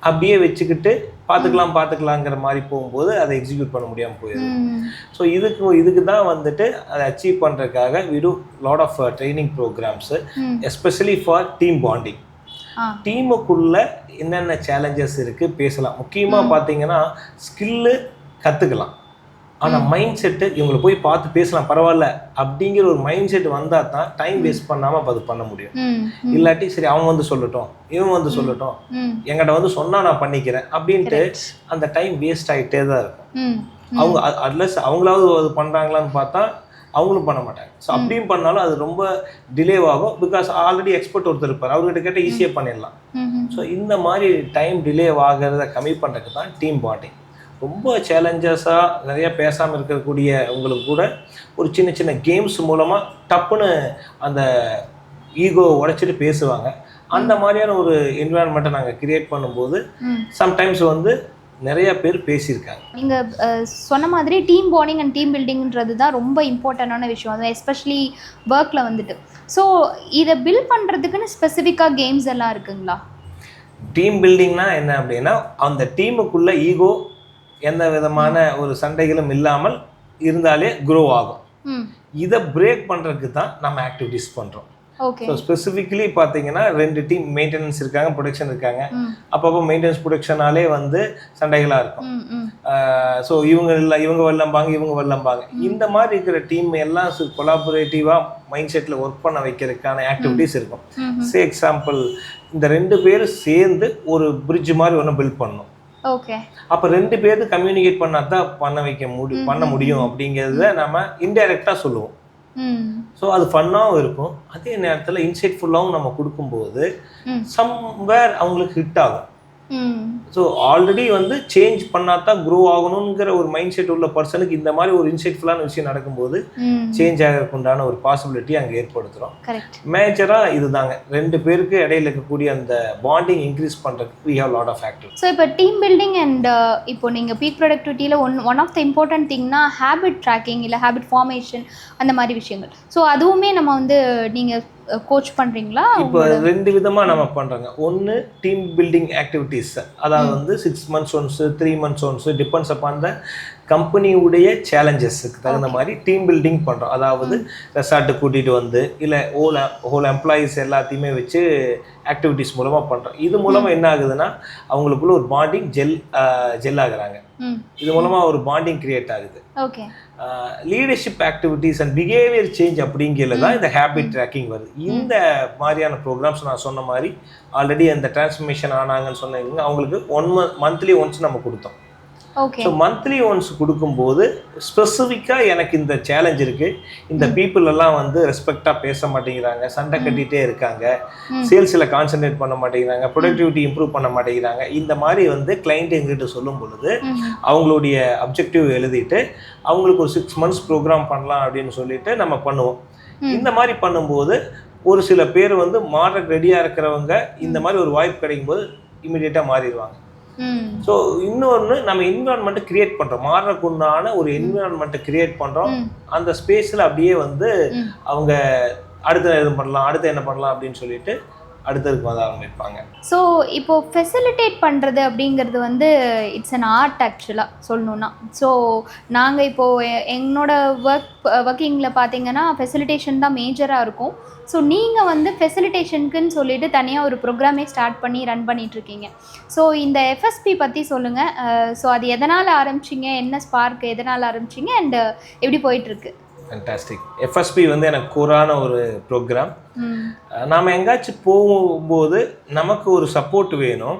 அப்படியே வச்சுக்கிட்டு பார்த்துக்கலாங்கிற மாதிரி போகும்போது அதை எக்ஸிக்யூட் பண்ண முடியாமல் போயிடுது. ஸோ இதுக்கு தான் வந்துட்டு அதை அச்சீவ் பண்ணுறதுக்காக we do lot of training programmes especially for team bonding. டீமுக்குள்ள என்னென்ன சேலஞ்சஸ் இருக்குது பேசலாம். முக்கியமாக பார்த்தீங்கன்னா ஸ்கில்லு கற்றுக்கலாம். ஆனால் மைண்ட் செட்டு இவங்களை போய் பார்த்து பேசலாம் பரவாயில்ல அப்படிங்கிற ஒரு மைண்ட் செட் வந்தால் தான் டைம் வேஸ்ட் பண்ணாமல் அது பண்ண முடியும். இல்லாட்டி சரி அவங்க வந்து சொல்லட்டும் இவங்க வந்து சொல்லட்டும் என்கிட்ட வந்து சொன்னால் நான் பண்ணிக்கிறேன் அப்படின்ட்டு அந்த டைம் வேஸ்ட் ஆகிட்டே தான் இருக்கும். அவங்க அட்லீஸ்ட் அவங்களாவது அது பண்ணுறாங்களான்னு பார்த்தா அவங்களும் பண்ண மாட்டாங்க. ஸோ அப்படியும் பண்ணாலும் அது ரொம்ப டிலேவாகும். பிகாஸ் ஆல்ரெடி எக்ஸ்பர்ட் ஒருத்தர் இருப்பார், அவர்கிட்ட கேட்டால் ஈஸியாக பண்ணிடலாம். ஸோ இந்த மாதிரி டைம் டிலே ஆகிறத கம்மி பண்ணுறதுக்கு தான் டீம் பாண்டிங். ரொம்ப சேலஞ்சஸாக நிறையா பேசாமல் இருக்கக்கூடிய உங்களுக்கு கூட ஒரு சின்ன சின்ன கேம்ஸ் மூலமாக டப்புன்னு அந்த ஈகோ உடைச்சிட்டு பேசுவாங்க. அந்த மாதிரியான ஒரு என்விரான்மெண்ட்டை நாங்கள் கிரியேட் பண்ணும்போது சம்டைம்ஸ் வந்து நிறைய பேர் பேசியிருக்காங்க. நீங்கள் சொன்ன மாதிரி டீம் பாண்டிங் அண்ட் டீம் பில்டிங்கிறது தான் ரொம்ப இம்பார்ட்டண்டான விஷயம். அது எஸ்பெஷலி ஒர்க்கில் வந்துட்டு. ஸோ இதை பில்ட் பண்ணுறதுக்குன்னு ஸ்பெசிஃபிக்காக கேம்ஸ் எல்லாம் இருக்குங்களா? டீம் பில்டிங்னா என்ன அப்படின்னா அந்த டீமுக்குள்ள ஈகோ எந்த விதமான ஒரு சண்டைகளும் இல்லாமல் இருந்தாலே க்ரோ ஆகும். இதை பிரேக் பண்ணுறதுக்கு தான் நம்ம ஆக்டிவிட்டீஸ் பண்ணுறோம். ஸோ ஸ்பெசிஃபிக்கலி பார்த்தீங்கன்னா 2 டீம் மெயின்டெனன்ஸ் இருக்காங்க, ப்ரொடக்ஷன் இருக்காங்க. அப்பப்போ மெயின்டெனன்ஸ் ப்ரொடக்ஷனாலே வந்து சண்டைகளாக இருக்கும். ஸோ இவங்க வெள்ளம்பாங்க. இந்த மாதிரி இருக்கிற டீம் எல்லாம் கொலாபரேட்டிவாக மைண்ட் செட்டில் ஒர்க் பண்ண வைக்கிறதுக்கான ஆக்டிவிட்டீஸ் இருக்கும். சே எக்ஸாம்பிள் இந்த 2 பேரும் சேர்ந்து ஒரு பிரிட்ஜ் மாதிரி ஒன்று பில்ட் பண்ணணும். ஓகே. அப்போ 2 பேருக்கு கம்யூனிகேட் பண்ணால் தான் பண்ண முடியும் அப்படிங்கிறத நம்ம இன்டைரக்டாக சொல்லுவோம். ஸோ அது ஃபன்னாகவும் இருக்கும். அதே நேரத்தில் இன்சைட்ஃபுல்லாகவும் நம்ம கொடுக்கும்போது சம்வேர் அவங்களுக்கு ஹிட் ஆகும். ஸோ ஆல்ரெடி வந்து சேஞ்ச் பண்ணால் தான் க்ரோ ஆகணுங்கிற ஒரு மைண்ட் செட் உள்ள பர்சனுக்கு இந்த மாதிரி ஒரு இன்சைட்ஃபுல்லான விஷயம் நடக்கும்போது சேஞ்ச் ஆகிறதுக்கு உண்டான ஒரு பாசிபிலிட்டி அங்கே ஏற்படுத்துகிறோம். மேஜராக இதுதாங்க 2 பேருக்கு இடையில இருக்கக்கூடிய அந்த பாண்டிங் இன்க்ரீஸ் பண்ணுறதுக்கு we have lot of factors. So இப்போ டீம் பில்டிங் அண்ட் இப்போ நீங்கள் பீக் ப்ரொடக்டிவிட்டியில் ஒன் ஆஃப் த இம்பார்ட்டன்ட் திங்னா ஹேபிட் ட்ராக்கிங் இல்லை ஹேபிட் ஃபார்மேஷன் அந்த மாதிரி விஷயங்கள். ஸோ அதுவுமே நம்ம வந்து நீங்கள் கோச் பண்ணுறீங்களா? இப்போ 2 விதமாக நம்ம பண்ணுறோங்க. ஒன்று டீம் பில்டிங் ஆக்டிவிட்டீஸ், அதாவது வந்து 6 months once 3 months once depends upon the கம்பெனியுடைய சேலஞ்சஸுக்கு தகுந்த மாதிரி டீம் பில்டிங் பண்ணுறோம். அதாவது ரெசார்ட்டு கூட்டிகிட்டு வந்து இல்லை ஹோல் எம்ப்ளாயீஸ் எல்லாத்தையுமே வச்சு ஆக்டிவிட்டீஸ் மூலமாக பண்ணுறோம். இது மூலமாக என்ன ஆகுதுன்னா அவங்களுக்குள்ள ஒரு பாண்டிங் ஜெல் ஆகுறாங்க. இது மூலமாக ஒரு பாண்டிங் கிரியேட் ஆகுது. Okay. Leadership activities and behaviour change அப்படிங்கிறது தான் இந்த ஹேபிட் ட்ராக்கிங் வருது. இந்த மாதிரியான ப்ரோக்ராம்ஸ் நான் சொன்ன மாதிரி ஆல்ரெடி அந்த டிரான்ஸ்ஃபர்மேஷன் ஆனாங்கன்னு சொன்னீங்க, அவங்களுக்கு மந்த்லி ஒன்ஸ் நம்ம கொடுத்தோம். ஸோ மந்த்லி ஒன்ஸ் கொடுக்கும்போது ஸ்பெசிஃபிக்காக எனக்கு இந்த சேலஞ்ச் இருக்குது, இந்த பீப்புள் எல்லாம் வந்து ரெஸ்பெக்டாக பேச மாட்டேங்கிறாங்க, சண்டை கட்டிகிட்டே இருக்காங்க, சேல்ஸில் கான்சன்ட்ரேட் பண்ண மாட்டேங்கிறாங்க, ப்ரொடக்டிவிட்டி இம்ப்ரூவ் பண்ண மாட்டேங்கிறாங்க. இந்த மாதிரி வந்து கிளைண்ட் எங்கிட்ட சொல்லும் பொழுது அவங்களுடைய அப்ஜெக்டிவ் எழுதிட்டு அவங்களுக்கு ஒரு 6 months ப்ரோக்ராம் பண்ணலாம் அப்படின்னு சொல்லிட்டு நம்ம பண்ணுவோம். இந்த மாதிரி பண்ணும்போது ஒரு சில பேர் வந்து மாற ரெடியாக இருக்கிறவங்க இந்த மாதிரி ஒரு வாய்ப்பு கிடைக்கும்போது இமீடியட்டாக மாறிடுவாங்க. ஸோ இன்னொன்று நம்ம என்விரான்மெண்ட்டை கிரியேட் பண்ணுறோம், மாறக்குண்டான ஒரு என்விரான்மெண்ட்டை கிரியேட் பண்ணுறோம். அந்த ஸ்பேஸில் அப்படியே வந்து அவங்க அடுத்த என்ன பண்ணலாம் அப்படின்னு சொல்லிட்டு அடுத்ததுக்கு வந்து ஆரம்பிப்பாங்க. ஸோ இப்போது ஃபெசிலிட்டேட் பண்ணுறது அப்படிங்கிறது வந்து இட்ஸ் அன் ஆர்ட் ஆக்சுவலாக சொல்லணுன்னா. ஸோ நாங்கள் இப்போது என்னோட ஒர்க்கிங்கில் பார்த்தீங்கன்னா ஃபெசிலிட்டேஷன் தான் மேஜராக இருக்கும். ஸோ நீங்கள் வந்து ஃபெசிலிட்டேஷனுக்குன்னு சொல்லிட்டு தனியாக ஒரு ப்ரோக்ராமே ஸ்டார்ட் பண்ணி ரன் பண்ணிகிட்ருக்கீங்க. ஸோ இந்த எஃப்எஸ்பி பற்றி சொல்லுங்கள். ஸோ அது எதனால் ஆரம்பிச்சிங்க, என்ன ஸ்பார்க் எதனால் ஆரம்பிச்சிங்க அண்ட் எப்படி போயிட்டுருக்கு? ஃபேண்டாஸ்டிக். எஃப்எஸ்பி வந்து எனக்கு கோரான ஒரு ப்ரோக்ராம். நாம் எங்காச்சும் போகும்போது நமக்கு ஒரு சப்போர்ட் வேணும்.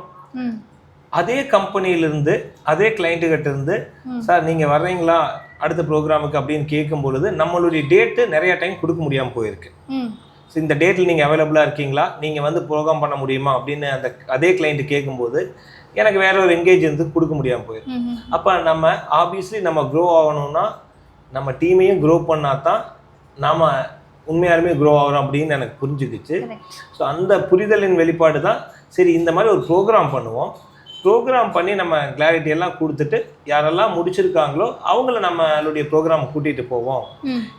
அதே கம்பெனியிலேருந்து அதே கிளைண்ட்டுக்கிட்ட இருந்து சார் நீங்கள் வர்றீங்களா அடுத்த ப்ரோக்ராமுக்கு அப்படின்னு கேட்கும் பொழுது நம்மளுடைய டேட்டு நிறையா டைம் கொடுக்க முடியாமல் போயிருக்கு. ஸோ இந்த டேட்டில் நீங்கள் அவைலபிளாக இருக்கீங்களா, நீங்கள் வந்து ப்ரோக்ராம் பண்ண முடியுமா அப்படின்னு அந்த அதே கிளைண்ட்டு கேட்கும்போது எனக்கு வேற ஒரு எங்கேஜ் இருந்து கொடுக்க முடியாமல் போயிருக்கு. அப்போ நம்ம ஆப்வியஸ்லி நம்ம க்ரோ ஆகணும்னா நம்ம டீமையும் க்ரோ பண்ணால் தான் நாம் உண்மையாலுமே க்ரோ ஆகிறோம் அப்படின்னு எனக்கு புரிஞ்சுக்கிச்சு. ஸோ அந்த புரிதலின் வெளிப்பாடு தான் சரி இந்த மாதிரி ஒரு ப்ரோக்ராம் பண்ணுவோம். ப்ரோக்ராம் பண்ணி நம்ம கிளாரிட்டி எல்லாம் கொடுத்துட்டு யாரெல்லாம் முடிச்சிருக்காங்களோ அவங்கள நம்மளுடைய ப்ரோக்ராம் கூட்டிகிட்டு போவோம்.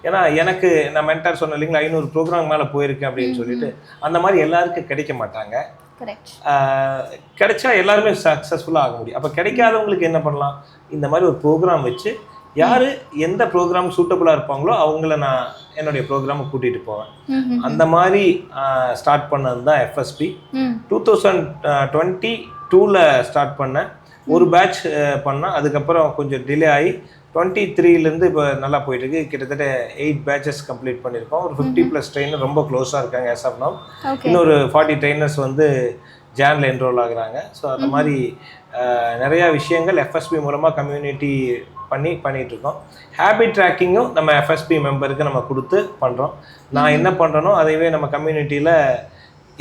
ஏன்னா எனக்கு நான் மென்டார் சொன்னேன் இல்லைங்களா, 500 ப்ரோக்ராம் மேலே போயிருக்கேன் அப்படின்னு சொல்லிட்டு. அந்த மாதிரி எல்லாருக்கும் கிடைக்க மாட்டாங்க. கிடைச்சா எல்லாருமே சக்ஸஸ்ஃபுல்லாக ஆக முடியும். அப்போ கிடைக்காதவங்களுக்கு என்ன பண்ணலாம், இந்த மாதிரி ஒரு ப்ரோக்ராம் வச்சு யார் எந்த ப்ரோக்ராம் சூட்டபுளாக இருப்பாங்களோ அவங்கள நான் என்னுடைய ப்ரோக்ராமை கூட்டிகிட்டு போவேன். அந்த மாதிரி ஸ்டார்ட் பண்ணது தான் FSP. 2022 ஸ்டார்ட் பண்ணேன். ஒரு பேட்ச் பண்ணேன். அதுக்கப்புறம் கொஞ்சம் டிலே ஆகி 23 இப்போ நல்லா போயிட்டுருக்கு. கிட்டத்தட்ட 8 பேட்சஸ் கம்ப்ளீட் பண்ணியிருக்கோம். ஒரு 50+ ட்ரெயினர் ரொம்ப க்ளோஸாக இருக்காங்க as of now. இன்னொரு 40 ட்ரெயினர்ஸ் வந்து ஜானில் என்ரோல் ஆகுறாங்க. ஸோ அந்த மாதிரி நிறையா விஷயங்கள் FSP மூலமாக கம்யூனிட்டி பண்ணிகிட்ருக்கோம். ஹேபிட் ட்ராக்கிங்கும் நம்ம FSP மெம்பருக்கு நம்ம கொடுத்து பண்ணுறோம். நான் என்ன பண்ணுறேனோ அதைவே நம்ம கம்யூனிட்டியில்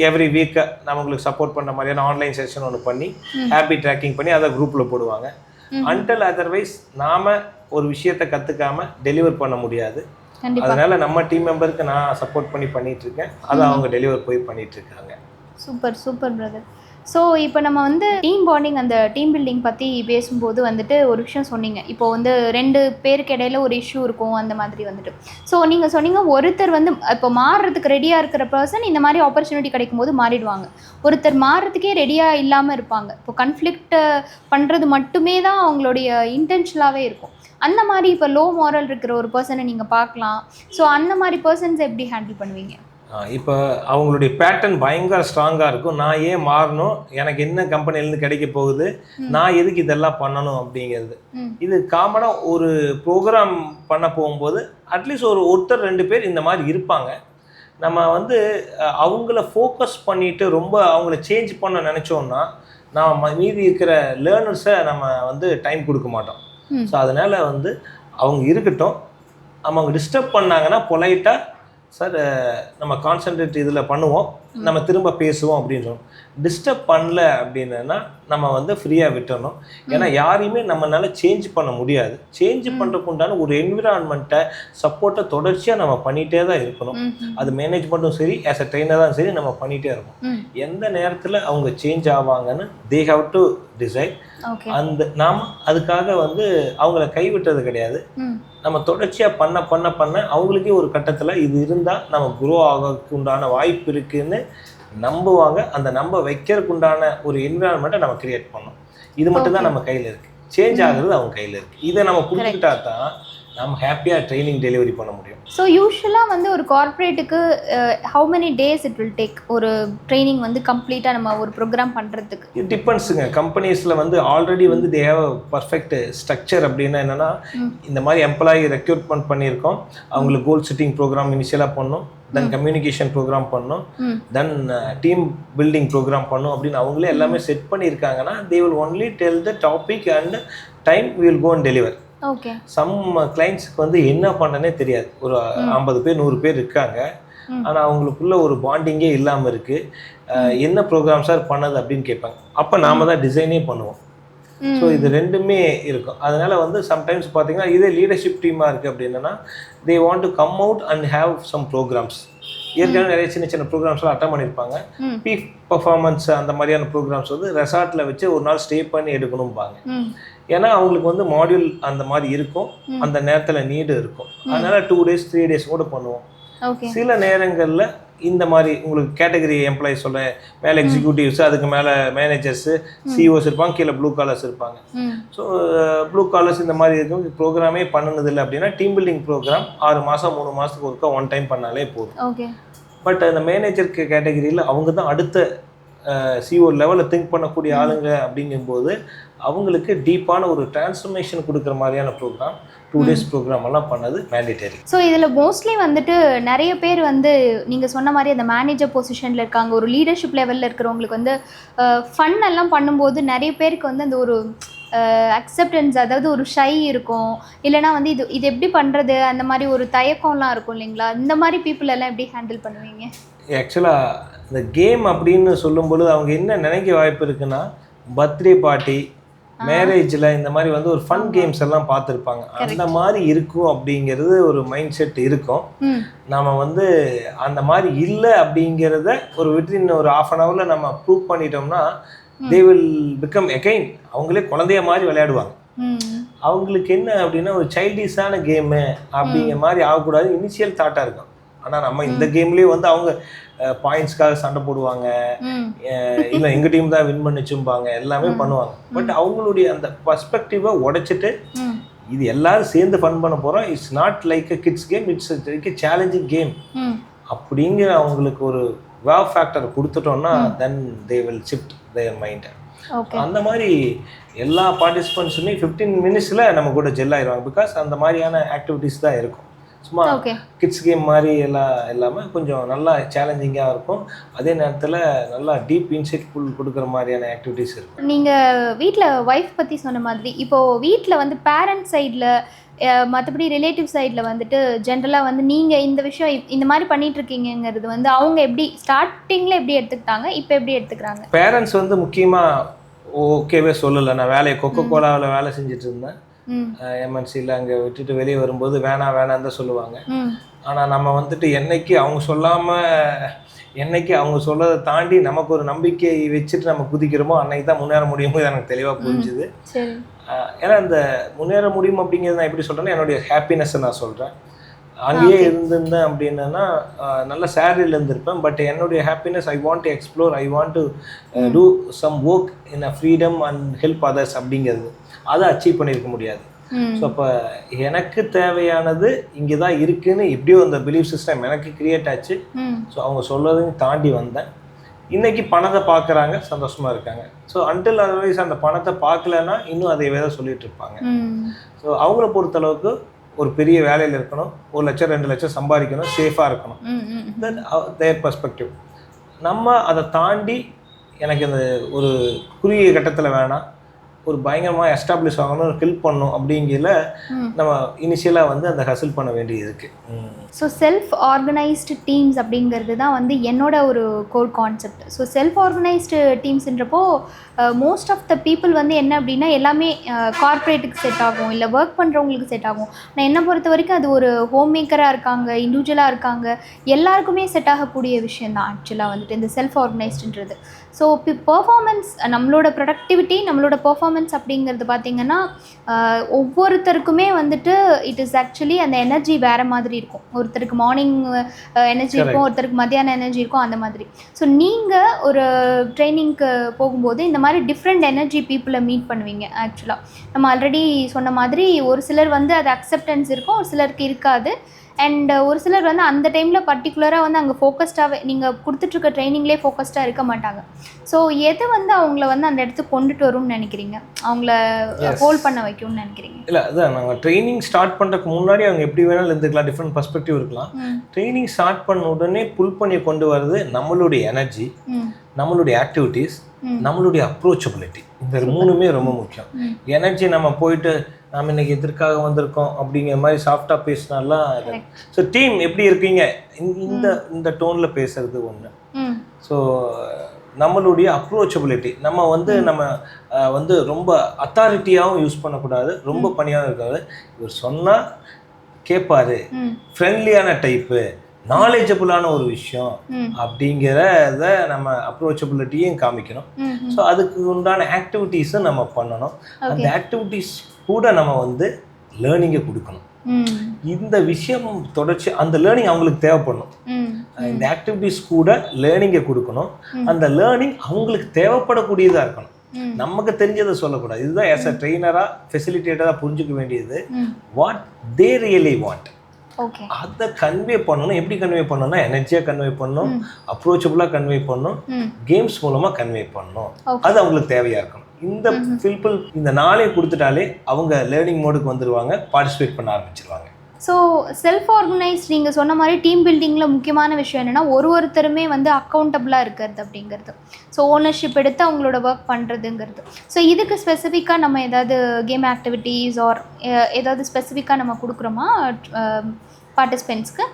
எவ்ரி வீக் நம்மளுக்கு சப்போர்ட் பண்ணுற மாதிரியான ஆன்லைன் செஷன் ஒன்று பண்ணி ஹேபிட் ட்ராக்கிங் பண்ணி அதை குரூப்பில் போடுவாங்க. அன்டில் அதர்வைஸ் நாம் ஒரு விஷயத்தை கற்றுக்காமல் டெலிவர் பண்ண முடியாது. அதனால் நம்ம டீம் மெம்பருக்கு நான் சப்போர்ட் பண்ணிகிட்ருக்கேன். அதை அவங்க டெலிவர் போய் பண்ணிகிட்ருக்காங்க. Super brother. ஸோ இப்போ நம்ம வந்து டீம் பாண்டிங், அந்த டீம் பில்டிங் பற்றி பேசும்போது வந்துட்டு ஒரு விஷயம் சொன்னீங்க. இப்போது வந்து 2 பேருக்கு இடையில ஒரு இஷ்யூ இருக்கும் அந்த மாதிரி வந்துட்டு. ஸோ நீங்கள் சொன்னீங்க ஒருத்தர் வந்து இப்போ மாறுறதுக்கு ரெடியாக இருக்கிற பர்சன் இந்த மாதிரி ஆப்பர்ச்சுனிட்டி கிடைக்கும் போது மாறிடுவாங்க. ஒருத்தர் மாறுறதுக்கே ரெடியாக இல்லாமல் இருப்பாங்க. இப்போ கன்ஃப்ளிக்ட் பண்ணுறது மட்டுமே தான் அவங்களுடைய இன்டென்ஷனாகவே இருக்கும். அந்த மாதிரி இப்போ லோ மாரல் இருக்கிற ஒரு பர்சனை நீங்கள் பார்க்கலாம். ஸோ அந்த மாதிரி பர்சன்ஸை எப்படி ஹேண்டில் பண்ணுவீங்க? இப்போ அவங்களுடைய பேட்டர்ன் பயங்கர ஸ்ட்ராங்காக இருக்கும். நான் ஏன் மாறணும், எனக்கு என்ன கம்பெனிலேருந்து கிடைக்க போகுது, நான் எதுக்கு இதெல்லாம் பண்ணணும் அப்படிங்கிறது. இது காமனாக ஒரு ப்ரோக்ராம் பண்ண போகும்போது அட்லீஸ்ட் ஒருத்தர் 2 பேர் இந்த மாதிரி இருப்பாங்க. நம்ம வந்து அவங்கள ஃபோக்கஸ் பண்ணிவிட்டு ரொம்ப அவங்கள சேஞ்ச் பண்ண நினச்சோன்னா நம்ம மீதி இருக்கிற லேர்னர்ஸை நம்ம வந்து டைம் கொடுக்க மாட்டோம். ஸோ அதனால் வந்து அவங்க இருக்கட்டும். அவங்க டிஸ்டர்ப் பண்ணாங்கன்னா பொலைட்டாக சார் நம்ம கான்சன்ட்ரேட் இதில் பண்ணுவோம், நம்ம திரும்ப பேசுவோம் அப்படின்னு சொல்லணும். டிஸ்டர்ப் பண்ணல அப்படின்னா நம்ம வந்து ஃப்ரீயாக விட்டுறணும். ஏன்னா யாரையுமே நம்மளால சேஞ்ச் பண்ண முடியாது. சேஞ்ச் பண்ணுறதுக்கு உண்டான ஒரு என்விரான்மெண்ட்டை சப்போர்ட்டை தொடர்ச்சியாக நம்ம பண்ணிகிட்டே தான் இருக்கணும். அது மேனேஜ்மெண்ட்டும் சரி, ஆஸ் அ ட்ரெயினர் தான் சரி, நம்ம பண்ணிகிட்டே இருக்கணும். எந்த நேரத்தில் அவங்க சேஞ்ச் ஆவாங்கன்னு தே ஹாவ் டு டிசைட். நாம் அதுக்காக வந்து அவங்கள கைவிட்டது கிடையாது. நம்ம தொடர்ச்சியாக பண்ண அவங்களுக்கே ஒரு கட்டத்தில் இது இருந்தால் நம்ம குரோ ஆகிறதுக்கு உண்டான வாய்ப்பு இருக்குதுன்னு நம்புவாங்க. அந்த நம்ப வைக்கிறதுக்கு உண்டான ஒரு என்விரான்மெண்ட்டை நம்ம கிரியேட் பண்ணோம். இது மட்டும்தான் நம்ம கையில் இருக்குது. சேஞ்ச் ஆகுறது அவங்க கையில் இருக்குது. இதை நம்ம புரிஞ்சுக்கிட்டா தான் நம்ம ஹாப்பியாக ட்ரைனிங் டெலிவரி பண்ண முடியும். ஸோ யூஸ்வலாக வந்து ஒரு கார்ப்பரேட்டுக்கு how many days it will take ஒரு ட்ரைனிங் வந்து கம்ப்ளீட்டாக நம்ம ஒரு ப்ரோக்ராம் பண்ணுறதுக்கு? இட் டிபெண்ட்ஸுங்க. கம்பெனிஸில் வந்து ஆல்ரெடி வந்து தே ஹேவ் பர்ஃபெக்ட் ஸ்ட்ரக்சர். அப்படின்னா என்னென்னா, இந்த மாதிரி எம்ப்ளாயி ரெக்ரூட்மெண்ட் பண்ணியிருக்கோம், அவங்களுக்கு கோல் செட்டிங் ப்ரோக்ராம் இனிஷியலாக பண்ணணும், தென் கம்யூனிகேஷன் ப்ரோக்ராம் பண்ணணும், தென் டீம் பில்டிங் ப்ரோக்ராம் பண்ணணும் அப்படின்னு அவங்களே எல்லாமே செட் பண்ணியிருக்காங்கன்னா they will only tell the topic and time we will go and deliver. Okay. Some கிளைண்ட்ஸுக்கு வந்து என்ன பண்ணனே தெரியாது. ஒரு 50 பேர் 100 பேர் இருக்காங்க, ஆனால் அவங்களுக்குள்ள ஒரு பாண்டிங்கே இல்லாமல் இருக்குது. என்ன ப்ரோக்ராம் சார் பண்ணது அப்படின்னு கேட்பாங்க. அப்போ நாம தான் டிசைனே பண்ணுவோம். ஸோ இது ரெண்டுமே இருக்கும். அதனால வந்து சம்டைம்ஸ் பார்த்தீங்கன்னா இதே லீடர்ஷிப் டீமாக இருக்குது அப்படின்னா they want to come out and have some programs. ஏற்கனவே நிறைய சின்ன ப்ரோக்ராம்ஸ்லாம் அட்டன் பண்ணியிருப்பாங்க. பீக் பர்ஃபார்மன்ஸ் அந்த மாதிரியான ப்ரோக்ராம்ஸ் வந்து ரெசார்ட்டில் வச்சு ஒரு நாள் ஸ்டே பண்ணி எடுக்கணும்பாங்க. ஏன்னா அவங்களுக்கு வந்து மாடியூல் அந்த மாதிரி இருக்கும், அந்த நேரத்தில் நீடு இருக்கும். அதனால 2 days 3 days கூட பண்ணுவோம். சில நேரங்களில் இந்த மாதிரி உங்களுக்கு கேட்டகரி எம்ப்ளாயிஸ் சொல்ல மேலே எக்ஸிக்யூட்டிவ்ஸ், அதுக்கு மேலே மேனேஜர்ஸு, சிஓஸ் இருப்பாங்க, கீழே ப்ளூ காலர்ஸ் இருப்பாங்க. ஸோ ப்ளூ காலர்ஸ் இந்த மாதிரி இருக்கும். ப்ரோக்ராமே பண்ணதில்லை அப்படின்னா டீம் பில்டிங் ப்ரோக்ராம் 6 மாதம் 3 மாதத்துக்கு ஒருக்கா 1 time பண்ணாலே போதும். பட் அந்த மேனேஜருக்கு கேட்டகரியில் அவங்க தான் அடுத்த சிஓ லெவலில் திங்க் பண்ணக்கூடிய ஆளுங்க. அப்படிங்கும்போது அவங்களுக்கு டீப்பான ஒரு டிரான்ஸ்ஃபர்மேஷன் கொடுக்குற மாதிரியான ப்ரோக்ராம் 2 days ப்ரோக்ராம் எல்லாம் பண்ணது மேண்டேட்டரி. ஸோ இதில் மோஸ்ட்லி வந்துட்டு நிறைய பேர் வந்து நீங்கள் சொன்ன மாதிரி அந்த மேனேஜர் பொசிஷனில் இருக்காங்க, ஒரு லீடர்ஷிப் லெவலில் இருக்கிறவங்களுக்கு வந்து ஃபன் எல்லாம் பண்ணும்போது நிறைய பேருக்கு வந்து அந்த ஒரு அக்செப்டன்ஸ், அதாவது ஒரு ஷை இருக்கும், இல்லைனா வந்து இது எப்படி பண்ணுறது அந்த மாதிரி ஒரு தயக்கம்லாம் இருக்கும் இல்லைங்களா? இந்த மாதிரி பீப்புள் எல்லாம் எப்படி ஹேண்டில் பண்ணுவீங்க? ஆக்சுவலாக இந்த கேம் அப்படின்னு சொல்லும்பொழுது அவங்க என்ன நினைக்க வாய்ப்பு இருக்குன்னா, பர்த்டே பார்ட்டி, மேரேஜில் இந்த மாதிரி வந்து ஒரு ஃபன் கேம்ஸ் எல்லாம் பார்த்துருப்பாங்க. அந்த மாதிரி இருக்கும் அப்படிங்கிறது ஒரு மைண்ட் செட் இருக்கும். நம்ம வந்து அந்த மாதிரி இல்லை அப்படிங்கிறத ஒரு வித்தின் ஒரு ½ an hourல நம்ம ப்ரூவ் பண்ணிட்டோம்னா தே வில் பிகம் எகைன் அவங்களே குழந்தைய மாதிரி விளையாடுவாங்க. அவங்களுக்கு என்ன அப்படின்னா ஒரு சைல்டிஷான கேமு அப்படிங்கிற மாதிரி ஆகக்கூடாது இனிஷியல் தாட்டாக இருக்கும். ஆனால் நம்ம இந்த கேம்லேயே வந்து அவங்க பாயிண்ட்ஸ்க்காக சண்டை போடுவாங்க, இல்லை எங்கள் டீம் தான் வின் பண்ணிச்சும்பாங்க, எல்லாமே பண்ணுவாங்க. பட் அவங்களுடைய அந்த பர்ஸ்பெக்டிவை உடைச்சிட்டு இது எல்லாரும் சேர்ந்து ஃபன் பண்ண போகிறோம், it's not like a kids game, it's like a challenging game அப்படிங்கிற அவங்களுக்கு ஒரு வாவ் ஃபேக்டர் கொடுத்துட்டோம்னா then they will shift their mind. அந்த மாதிரி எல்லா பார்ட்டிசிபெண்ட்ஸுமே 15 minutesல நம்ம கூட ஜெல் ஆயிடுவாங்க. பிகாஸ் அந்த மாதிரியான ஆக்டிவிட்டீஸ் தான் இருக்கும். சும்மா கிட்ஸ் கேம் மாதிரி எல்லாமே கொஞ்சம் நல்லா சேலஞ்சிங்காக இருக்கும். அதே நேரத்தில் நல்லா டீப் இன்சைட் கொடுக்குற மாதிரியான ஆக்டிவிட்டீஸ் இருக்கும். நீங்கள் வீட்டில் ஒய்ஃப் பற்றி சொன்ன மாதிரி இப்போது வீட்டில் வந்து பேரண்ட் சைடில் மற்றபடி ரிலேட்டிவ் சைடில் வந்துட்டு ஜென்ரலாக வந்து நீங்கள் இந்த விஷயம் இந்த மாதிரி பண்ணிட்டு இருக்கீங்கிறது வந்து அவங்க எப்படி ஸ்டார்டிங்கில் எப்படி எடுத்துக்கிட்டாங்க, இப்போ எப்படி எடுத்துக்கிறாங்க? பேரண்ட்ஸ் வந்து முக்கியமாக ஓகேவே சொல்லலை. நான் வேலையை கொக்கோ கோலாவில் வேலை செஞ்சுட்டு இருந்தேன். எம்என்சியில் அங்கே விட்டுட்டு வெளியே வரும்போது வேணாம் தான் சொல்லுவாங்க. ஆனால் நம்ம வந்துட்டு என்னைக்கு அவங்க சொல்றதை தாண்டி நமக்கு ஒரு நம்பிக்கை வச்சுட்டு நம்ம குதிக்கிறோமோ அன்னைக்கு தான் முன்னேற முடியுமோ எனக்கு தெளிவாக புரிஞ்சுது. ஏன்னா இந்த முன்னேற முடியும் அப்படிங்கிறது நான் எப்படி சொல்கிறேன்னா என்னுடைய ஹாப்பினஸ்ஸை நான் சொல்கிறேன். அங்கேயே இருந்திருந்தேன் அப்படின்னா நல்ல சேலரியில் இருந்திருப்பேன். பட் என்னுடைய happiness I want to explore, I want to do some work in a freedom and help others அப்படிங்கிறது அதை அச்சீவ் பண்ணியிருக்க முடியாது. ஸோ அப்போ எனக்கு தேவையானது இங்கே தான் இருக்குன்னு எப்படியோ அந்த பிலீஃப் சிஸ்டம் எனக்கு கிரியேட் ஆச்சு. ஸோ அவங்க சொல்றதையும் தாண்டி வந்தேன். இன்னைக்கு பணத்தை பார்க்குறாங்க, சந்தோஷமாக இருக்காங்க. ஸோ அன்டில் அதர்வைஸ் அந்த பணத்தை பார்க்கலன்னா இன்னும் அதை தான் சொல்லிட்டு இருப்பாங்க. ஸோ அவங்கள பொறுத்தளவுக்கு ஒரு பெரிய வேலையில் இருக்கணும், 1 லட்சம் 2 லட்சம் சம்பாதிக்கணும், சேஃபாக இருக்கணும். தென் தேர் பர்ஸ்பெக்டிவ். நம்ம அதை தாண்டி எனக்கு இந்த ஒரு குறுகிய கட்டத்தில் வேணாம், ஒரு பயங்கரமாக எஸ்டாப்ளிஷ் ஆகணும், ஹெல்ப் பண்ணணும் அப்படிங்கிற நம்ம இனிஷியலாக வந்து அந்த ஹசில் பண்ண வேண்டியது இருக்குது. ஸோ செல்ஃப் ஆர்கனைஸ்டு டீம்ஸ் அப்படிங்கிறது தான் வந்து என்னோட ஒரு core concept. So self organised டீம்ஸ்ன்றப்போ மோஸ்ட் ஆஃப் த பீப்புள் வந்து என்ன அப்படின்னா எல்லாமே கார்ப்பரேட்டுக்கு செட் ஆகும், இல்லை ஒர்க் பண்ணுறவங்களுக்கு செட் ஆகும். நான் என்னை பொறுத்த வரைக்கும் அது ஒரு ஹோம் மேக்கராக இருக்காங்க, இண்டிவிஜுவலாக இருக்காங்க, எல்லாருக்குமே செட் ஆகக்கூடிய விஷயந்தான் ஆக்சுவலாக வந்துட்டு இந்த செல்ஃப் ஆர்கனைஸ்டுன்றது. ஸோ பெர்ஃபார்மன்ஸ், நம்மளோட ப்ரொடக்டிவிட்டி, நம்மளோட பெர்ஃபார்மன்ஸ் அப்படிங்கிறது பார்த்திங்கன்னா ஒவ்வொருத்தருக்குமே வந்துட்டு இட் இஸ் ஆக்சுவலி அந்த எனர்ஜி வேறு மாதிரி இருக்கும். ஒருத்தருக்கு மார்னிங் எனர்ஜி இருக்கும், ஒருத்தருக்கு மத்தியானம் எனர்ஜி இருக்கும், அந்த மாதிரி. ஸோ நீங்கள் ஒரு ட்ரைனிங்க்கு போகும்போது இந்த மாதிரி டிஃப்ரெண்ட் எனர்ஜி பீப்புளை மீட் பண்ணுவீங்க. ஆக்சுவலாக நம்ம ஆல்ரெடி சொன்ன மாதிரி ஒரு சிலர் வந்து அது அக்செப்டன்ஸ் இருக்கும், ஒரு சிலருக்கு இருக்காது. அண்ட் ஒரு சிலர் வந்து அந்த டைமில் பர்டிகுலராக வந்து அங்கே ஃபோக்கஸ்டாகவே நீங்கள் கொடுத்துட்ருக்க ட்ரைனிங்லேயே ஃபோக்கஸ்டாக இருக்க மாட்டாங்க. ஸோ எது வந்து அவங்கள வந்து அந்த இடத்துக்கு கொண்டுட்டு வரும்னு நினைக்கிறீங்க, அவங்கள ஹோல்ட் பண்ண வைக்கும்னு நினைக்கிறீங்க? இல்லை, அதான் நாங்கள் ட்ரைனிங் ஸ்டார்ட் பண்ணுறதுக்கு முன்னாடி அவங்க எப்படி வேணாலும் இருந்துக்கலாம், டிஃப்ரெண்ட் பர்ஸ்பெக்டிவ் இருக்கலாம். ட்ரைனிங் ஸ்டார்ட் பண்ண உடனே புல் பண்ணி கொண்டு வர்றது நம்மளுடைய எனர்ஜி, நம்மளுடைய ஆக்டிவிட்டீஸ், நம்மளுடைய அப்ரோச்சபிலிட்டி. இந்த 3மே ரொம்ப முக்கியம். எனர்ஜி நம்ம போயிட்டு நாம் இன்னைக்கு எதற்காக வந்திருக்கோம் அப்படிங்கிற மாதிரி சாஃப்டாக பேசினாலாம். ஸோ டீம் எப்படி இருக்கீங்க இந்த டோனில் பேசுறது ஒன்று. ஸோ நம்மளுடைய அப்ரோச்சபிலிட்டி, நம்ம வந்து ரொம்ப அத்தாரிட்டியாகவும் யூஸ் பண்ணக்கூடாது, ரொம்ப பணியாகவும் இருக்காது. இவர் சொன்னால் கேட்பாரு, ஃப்ரெண்ட்லியான டைப்பு, நாலேஜபிளான ஒரு விஷயம் அப்படிங்கிறத நம்ம அப்ரோச்சபிலிட்டியும் காமிக்கணும். ஸோ அதுக்கு உண்டான ஆக்டிவிட்டீஸும் நம்ம பண்ணணும். அந்த ஆக்டிவிட்டீஸ் கூட நம்ம வந்து லேர்னிங்கை கொடுக்கணும். இந்த விஷயம் தொடர்ச்சி அந்த லேர்னிங் அவங்களுக்கு தேவைப்படணும். இந்த ஆக்டிவிட்டீஸ் கூட லேர்னிங்கை கொடுக்கணும். அந்த லேர்னிங் அவங்களுக்கு தேவைப்படக்கூடியதாக இருக்கணும். நமக்கு தெரிஞ்சதை சொல்லக்கூடாது. இதுதான் ஆஸ் அ ட்ரெயினராக ஃபெசிலிட்டேட்டராக புரிஞ்சுக்க வேண்டியது. வாட் தே ரியலி வாண்ட், அதை கன்வே பண்ணணும். எப்படி கன்வே பண்ணணும்னா எனர்ஜியாக கன்வே பண்ணணும், அப்ரோச்சபிளாக கன்வே பண்ணணும், கேம்ஸ் மூலமாக கன்வே பண்ணணும். அது அவங்களுக்கு தேவையாக இருக்கணும். இந்த பீப்புள் இந்த நாளே கொடுத்துட்டாலே அவங்க லேர்னிங் மோடுக்கு வந்துடுவாங்க, பார்ட்டிசிபேட் பண்ண ஆரம்பிச்சிருவாங்க. ஸோ செல்ஃப் ஆர்கனைஸ்ட் நீங்கள் சொன்ன மாதிரி டீம் பில்டிங்கில் முக்கியமான விஷயம் என்னென்னா ஒருத்தருமே வந்து அக்கௌண்டபிளாக இருக்கிறது அப்படிங்கிறது. ஸோ ஓனர்ஷிப் எடுத்து அவங்களோட ஒர்க் பண்ணுறதுங்கிறது. ஸோ இதுக்கு ஸ்பெசிஃபிக்காக நம்ம ஏதாவது கேம் ஆக்டிவிட்டீஸ் ஆர் ஏதாவது ஸ்பெசிஃபிக்காக நம்ம கொடுக்குறோமா பார்ட்டிசிபென்ட்ஸ்க்கு?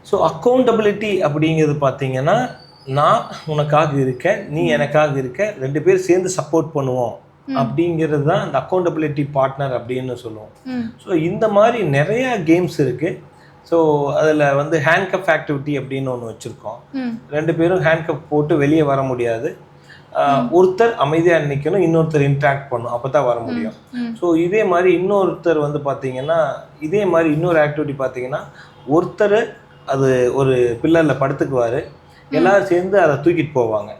ஸோ அக்கௌண்டபிலிட்டி அப்படிங்கிறது பார்த்தீங்கன்னா, நான் உனக்காக இருக்கேன், நீ எனக்காக இருக்க, 2 பேர் சேர்ந்து சப்போர்ட் பண்ணுவோம் அப்படிங்கிறது தான் அந்த அக்கௌண்டபிலிட்டி பார்ட்னர் அப்படின்னு சொல்லுவோம். ஸோ இந்த மாதிரி நிறைய கேம்ஸ் இருக்கு. ஸோ அதில் வந்து ஹேண்ட்கப் ஆக்டிவிட்டி அப்படின்னு ஒன்று வச்சுருக்கோம். 2 பேரும் ஹேண்ட்கப் போட்டு வெளியே வர முடியாது. ஒருத்தர் அமைதியாக நிற்கணும், இன்னொருத்தர் இன்ட்ராக்ட் பண்ணணும், அப்போ தான் வர முடியும். ஸோ இதே மாதிரி இன்னொருத்தர் வந்து பார்த்தீங்கன்னா இதே மாதிரி இன்னொரு ஆக்டிவிட்டி பார்த்தீங்கன்னா ஒருத்தர் அது ஒரு பில்லரில் படுத்துக்குவார், எல்லாரும் சேர்ந்து அதை தூக்கிட்டு போவாங்க.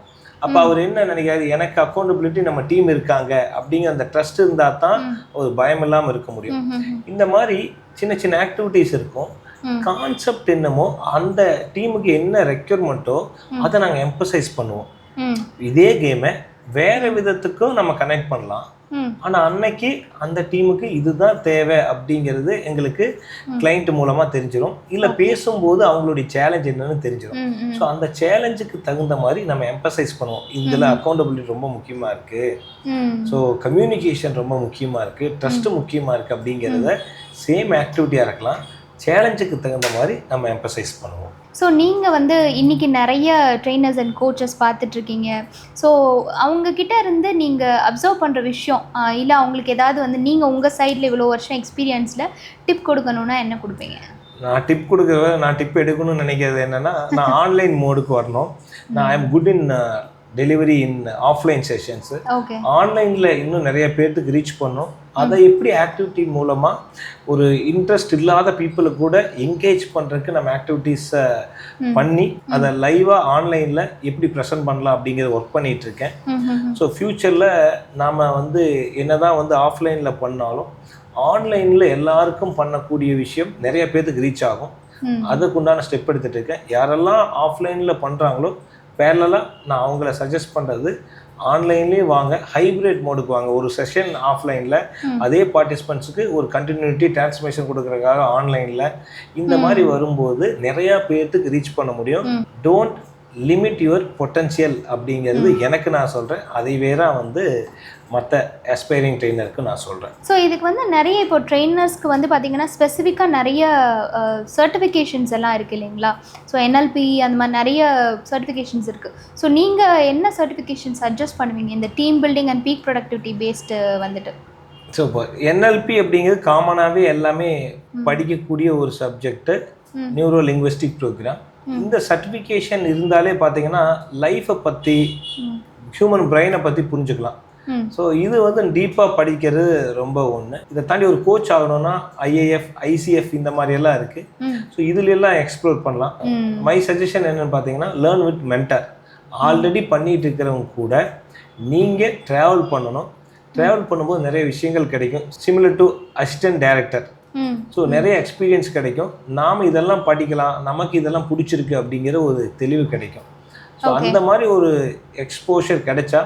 அப்போ அவர் என்ன நினைக்காரு, எனக்கு அக்கௌண்டபிலிட்டி நம்ம டீம் இருக்காங்க அப்படிங்கிற அந்த ட்ரஸ்ட் இருந்தால் தான் ஒரு பயம் இல்லாமல் இருக்க முடியும். இந்த மாதிரி சின்ன சின்ன ஆக்டிவிட்டீஸ் இருக்கும். கான்செப்ட் என்னமோ அந்த டீமுக்கு என்ன ரெக்யர்மெண்ட்டோ அதை நாங்கள் எம்பசைஸ் பண்ணுவோம். இதே கேமை வேற விதத்துக்கும் நம்ம கனெக்ட் பண்ணலாம். ஆனால் அன்னைக்கு அந்த டீமுக்கு இதுதான் தேவை அப்படிங்கிறது எங்களுக்கு கிளைண்ட் மூலமாக தெரிஞ்சிடும். இல்லை பேசும்போது அவங்களுடைய சேலஞ்ச் என்னன்னு தெரிஞ்சிடும். ஸோ அந்த சேலஞ்சுக்கு தகுந்த மாதிரி நம்ம எம்பசைஸ் பண்ணுவோம். இதில் அக்கௌண்டபிலிட்டி ரொம்ப முக்கியமாக இருக்குது, ஸோ கம்யூனிகேஷன் ரொம்ப முக்கியமாக இருக்குது, ட்ரஸ்ட்டு முக்கியமாக இருக்குது அப்படிங்கிறத சேம் ஆக்டிவிட்டியாக இருக்கலாம், சேலஞ்சுக்கு தகுந்த மாதிரி நம்ம எம்பசைஸ் பண்ணுவோம். ஸோ நீங்கள் வந்து இன்றைக்கி நிறைய ட்ரெயினர்ஸ் அண்ட் கோச்சஸ் பார்த்துட்ருக்கீங்க. ஸோ அவங்கக்கிட்ட இருந்து நீங்கள் அப்சர்வ் பண்ணுற விஷயம் இல்லை அவங்களுக்கு ஏதாவது வந்து நீங்கள் உங்கள் சைடில் இவ்வளோ வருஷம் எக்ஸ்பீரியன்ஸில் டிப் கொடுக்கணுன்னா என்ன கொடுப்பீங்க? நான் டிப் எடுக்கணும்னு நினைக்கிறது என்னென்னா, நான் ஆன்லைன் மோடுக்கு வரணும். நான் I am good in delivery in offline sessions. ஆன்லைனில் இன்னும் நிறைய பேர்த்துக்கு ரீச் பண்ணணும். அதை எப்படி ஆக்டிவிட்டி மூலமாக ஒரு இன்ட்ரெஸ்ட் இல்லாத பீப்புளுக்கு கூட என்கேஜ் பண்ணுறதுக்கு நம்ம ஆக்டிவிட்டீஸை பண்ணி அதை லைவாக ஆன்லைனில் எப்படி ப்ரெசென்ட் பண்ணலாம் அப்படிங்கிறத ஒர்க் பண்ணிகிட்ருக்கேன். ஸோ ஃப்யூச்சரில் நாம் வந்து என்ன தான் வந்து ஆஃப்லைனில் பண்ணாலும் ஆன்லைனில் எல்லாருக்கும் பண்ணக்கூடிய விஷயம் நிறைய பேர்த்துக்கு ரீச் ஆகும். அதுக்குண்டான ஸ்டெப் எடுத்துகிட்டு இருக்கேன். யாரெல்லாம் ஆஃப்லைனில் பண்ணுறாங்களோ பேரலாக நான் அவங்கள சஜஸ்ட் பண்ணுறது ஆன்லைன்லேயே வாங்க, ஹைப்ரிட் மோடுக்கு வாங்க. ஒரு செஷன் ஆஃப்லைனில், அதே பார்ட்டிசிபெண்ட்ஸுக்கு ஒரு கண்டினியூட்டி டிரான்ஸ்மிஷன் கொடுக்குறதுக்காக ஆன்லைனில். இந்த மாதிரி வரும்போது நிறையா பேர்த்துக்கு ரீச் பண்ண முடியும். டோன்ட் லிமிட் யுவர் பொட்டன்ஷியல் அப்படிங்கிறது எனக்கு நான் சொல்கிறேன். அதை வேற வந்து மற்ற ஆஸ்பைரிங் ட்ரெயினருக்கு நான் சொல்கிறேன். ஸோ இதுக்கு வந்து நிறைய இப்போ ட்ரெயினர்ஸ்க்கு வந்து பார்த்திங்கன்னா ஸ்பெசிஃபிக்காக நிறைய சர்டிஃபிகேஷன்ஸ் எல்லாம் இருக்குது இல்லைங்களா? ஸோ என்எல்பி அந்த மாதிரி நிறைய சர்டிஃபிகேஷன்ஸ் இருக்குது. ஸோ நீங்கள் என்ன சர்டிஃபிகேஷன் சஜஸ்ட் பண்ணுவீங்க இந்த team building and peak productivity based வந்துட்டு? ஸோ இப்போ என்எல்பி அப்படிங்கிறது காமனாகவே எல்லாமே படிக்கக்கூடிய ஒரு சப்ஜெக்டு, நியூரோ லிங்குவிஸ்டிக் ப்ரோக்ராம். இந்த சர்டிஃபிகேஷன் இருந்தாலே பார்த்தீங்கன்னா லைஃப்பை பற்றி, ஹியூமன் பிரெயினை பற்றி புரிஞ்சுக்கலாம். ஸோ இது வந்து டீப்பாக படிக்கிறது ரொம்ப ஒன்று. இதை தாண்டி ஒரு கோச் ஆகணும்னா ஐஏஎஃப், ஐசிஎஃப் இந்த மாதிரி எல்லாம் இருக்குது. ஸோ இதுல எல்லாம் எக்ஸ்ப்ளோர் பண்ணலாம். மை சஜஷன் என்னென்னு பார்த்தீங்கன்னா, லேர்ன் வித் மென்டர். ஆல்ரெடி பண்ணிட்டு இருக்கிறவங்க கூட நீங்கள் ட்ராவல் பண்ணணும். ட்ராவல் பண்ணும்போது நிறைய விஷயங்கள் கிடைக்கும். Similar to assistant director. So நிறைய எக்ஸ்பீரியன்ஸ் கிடைக்கும். நாம் இதெல்லாம் படிக்கலாம், நமக்கு இதெல்லாம் பிடிச்சிருக்கு அப்படிங்கிற ஒரு தெளிவு கிடைக்கும். ஸோ அந்த மாதிரி ஒரு எக்ஸ்போஷர் கிடைச்சா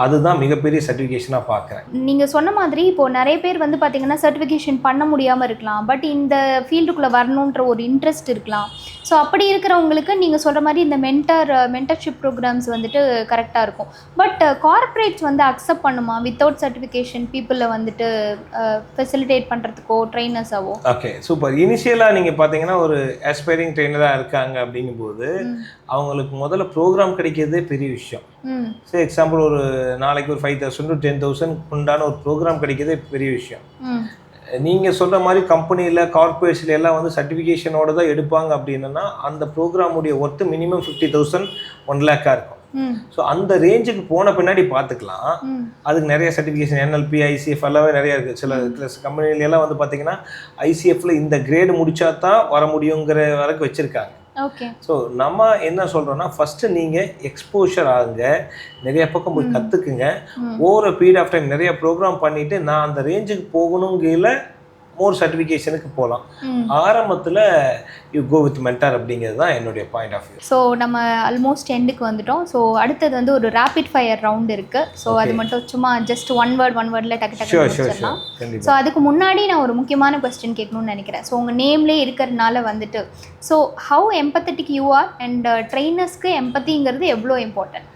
அதுதான் மிகப்பெரிய சர்டிஃபிகேஷனாக பார்க்குறேன். நீங்கள் சொன்ன மாதிரி இப்போது நிறைய பேர் வந்து பார்த்திங்கன்னா சர்டிஃபிகேஷன் பண்ண முடியாமல் இருக்கலாம், பட் இந்த ஃபீல்டுக்குள்ளே வரணுன்ற ஒரு இன்ட்ரெஸ்ட் இருக்கலாம். ஸோ அப்படி இருக்கிறவங்களுக்கு நீங்கள் சொல்கிற மாதிரி இந்த மென்டர்ஷிப் ப்ரோக்ராம்ஸ் வந்துட்டு கரெக்டாக இருக்கும். பட் கார்ப்பரேட்ஸ் வந்து அக்செப்ட் பண்ணுமா வித்தவுட் சர்டிஃபிகேஷன் பீப்புளை வந்துட்டு ஃபெசிலிட்டேட் பண்ணுறதுக்கோ ட்ரெயினர்ஸாவோ? Okay, super. இனிஷியலாக நீங்கள் பார்த்தீங்கன்னா ஒரு ஆஸ்பைரிங் ட்ரெயினராக இருக்காங்க அப்படிங்கும்போது அவங்களுக்கு முதல்ல ப்ரோக்ராம் கிடைக்கிறதே பெரிய விஷயம். சரி, எக்ஸாம்பிள் ஒரு நாளைக்கு ஒரு 5,000 to 10,000 உண்டான ஒரு ப்ரோக்ராம் கிடைக்கிறதே பெரிய விஷயம். நீங்கள் சொல்கிற மாதிரி கம்பெனியில், கார்பரேஷனில் எல்லாம் வந்து சர்டிஃபிகேஷனோட தான் எடுப்பாங்க அப்படின்னா அந்த ப்ரோக்ராமுடைய ஒர்த்து மினிமம் 50,000 1 lakh இருக்கும். ஸோ அந்த ரேஞ்சுக்கு போன பின்னாடி பார்த்துக்கலாம். அதுக்கு நிறைய சர்டிஃபிகேஷன் என்எல்பி, ஐசிஎஃப் எல்லாமே நிறையா இருக்குது. சில கம்பெனிலெல்லாம் வந்து பார்த்தீங்கன்னா ஐசிஎஃப்ல இந்த கிரேடு முடிச்சா தான் வர முடியுங்கிற வரைக்கும் வச்சுருக்காங்க. ஸோ நம்ம என்ன சொல்கிறோன்னா, ஃபஸ்ட்டு நீங்கள் எக்ஸ்போஷர் ஆகுங்க, நிறைய பக்கம் போய் கற்றுக்குங்க. ஓவர் பீரியட் ஆஃப் டைம் நிறைய ப்ரோக்ராம் பண்ணிவிட்டு நான் அந்த ரேஞ்சுக்கு போகணுங்கிற மோர் சர்டிஃபிகேஷனுக்கு போகலாம். ஆரம்பத்தில் யூ கோ வித் மென்டார் அப்படிங்கிறது தான் என்னுடைய பாயிண்ட் ஆஃப் வியூ. ஸோ நம்ம ஆல்மோஸ்ட் எண்டுக்கு வந்துட்டோம். ஸோ அடுத்தது வந்து ஒரு ரேபிட் ஃபயர் ரவுண்ட் இருக்குது. ஸோ அது மட்டும் சும்மா ஜஸ்ட் ஒன் வேர்டில் டக்கு முடிச்சிடலாம். ஸோ அதுக்கு முன்னாடி நான் ஒரு முக்கியமான கொஸ்டின் கேட்கணும்னு நினைக்கிறேன். ஸோ உங்கள் நேம்லேயே இருக்கிறதுனால வந்துட்டு, so how empathetic you are and ட்ரெயினர்ஸ்க்கு எம்பத்திங்கிறது எவ்வளோ இம்பார்ட்டன்ட்?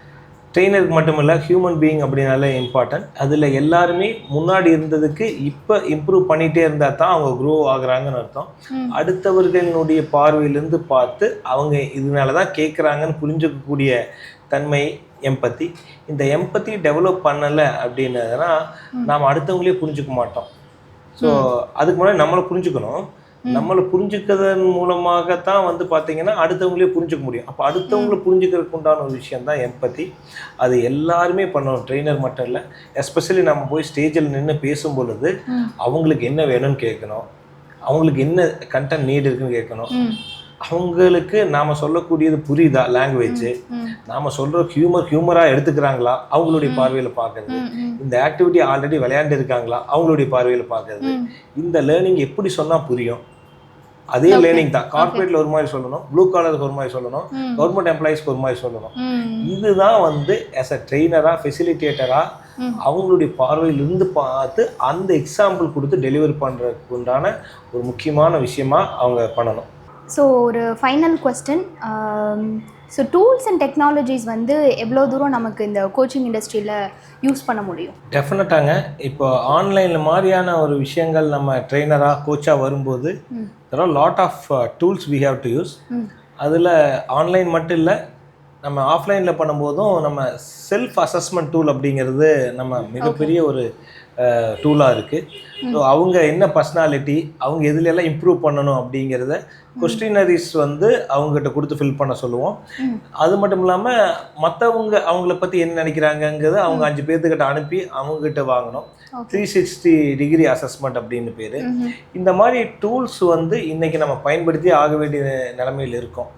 ட்ரெயினருக்கு மட்டும் இல்லை, ஹியூமன் பீயிங் அப்படின்னாலே இம்பார்ட்டன்ட். அதில் எல்லாருமே முன்னாடி இருந்ததுக்கு இப்போ இம்ப்ரூவ் பண்ணிகிட்டே இருந்தால் தான் அவங்க க்ரோ ஆகுறாங்கன்னு அர்த்தம். அடுத்தவர்களுடைய பார்வையிலேருந்து பார்த்து அவங்க இதனால தான் கேட்குறாங்கன்னு புரிஞ்சுக்கக்கூடிய தன்மை எம்பத்தி. இந்த எம்பத்தி டெவலப் பண்ணலை அப்படின்னதுனா நாம் அடுத்தவங்களே புரிஞ்சுக்க மாட்டோம். ஸோ அதுக்கு முன்னாடி நம்மளை புரிஞ்சுக்கணும். நம்மளை புரிஞ்சுக்கிறதன் மூலமாகத்தான் வந்து பார்த்தீங்கன்னா அடுத்தவங்களே புரிஞ்சுக்க முடியும். அப்போ அடுத்தவங்களை புரிஞ்சுக்கிறதுக்கு உண்டான ஒரு விஷயம் தான் எம்பத்தி. அது எல்லாருமே பண்ணணும், ட்ரெயினர் மட்டும் இல்லை. எஸ்பெஷலி நம்ம போய் ஸ்டேஜில் நின்று பேசும் பொழுது அவங்களுக்கு என்ன வேணும்னு கேட்கணும், அவங்களுக்கு என்ன கண்டென்ட் நீட் இருக்குன்னு கேட்கணும், அவங்களுக்கு நாம் சொல்லக்கூடியது புரியுதா லாங்குவேஜ், நாம் சொல்கிற ஹியூமராக எடுத்துக்கிறாங்களா அவங்களுடைய பார்வையில் பார்க்குறது, இந்த ஆக்டிவிட்டி ஆல்ரெடி விளையாண்டு இருக்காங்களா அவங்களுடைய பார்வையில் பார்க்குறது, இந்த லேர்னிங் எப்படி சொன்னால் புரியும், அதே லேர்னிங் தான். கார்பரேட்ல ஒரு மாதிரி சொல்லணும், ப்ளூ காலருக்கு ஒரு மாதிரி சொல்லணும், கவர்மெண்ட் எம்ப்ளாயிஸ்க்கு ஒரு மாதிரி சொல்லணும். இதுதான் வந்து ஆஸ் அ ட்ரெயினராக ஃபெசிலிட்டேட்டராக அவங்களுடைய பார்வையிலிருந்து பார்த்து அந்த எக்ஸாம்பிள் கொடுத்து டெலிவரி பண்ணுறதுக்கு உண்டான ஒரு முக்கியமான விஷயமா அவங்க பண்ணணும். ஸோ ஒரு final question, so tools and technologies வந்து எவ்வளோ தூரம் நமக்கு இந்த கோச்சிங் இண்டஸ்ட்ரியில் யூஸ் பண்ண முடியும்? டெஃபினட்டாங்க. இப்போ ஆன்லைனில் மாதிரியான ஒரு விஷயங்கள் நம்ம ட்ரெயினராக கோச்சாக வரும்போது there are lot of tools we have to use. அதில் ஆன்லைன் மட்டும் இல்லை, நம்ம ஆஃப்லைனில் பண்ணும்போதும் நம்ம செல்ஃப் அசஸ்மெண்ட் டூல் அப்படிங்கிறது நம்ம மிகப்பெரிய ஒரு டூலாக இருக்குது. ஸோ அவங்க என்ன பர்சனாலிட்டி, அவங்க எதுலெல்லாம் இம்ப்ரூவ் பண்ணணும் அப்படிங்கிறத கொஸ்டினரிஸ் வந்து அவங்ககிட்ட கொடுத்து ஃபில் பண்ண சொல்லுவோம். அது மட்டும் இல்லாமல் மற்றவங்க அவங்கள பற்றி என்ன நினைக்கிறாங்கங்கிறத அவங்க 5 பேர்த்துக்கிட்ட அனுப்பி அவங்ககிட்ட வாங்கணும். 360 டிகிரி அசஸ்மெண்ட் அப்படின்னு பேர். இந்த மாதிரி டூல்ஸ் வந்து இன்றைக்கி நம்ம பயன்படுத்தி ஆக வேண்டிய நிலைமையில் இருக்கோம்.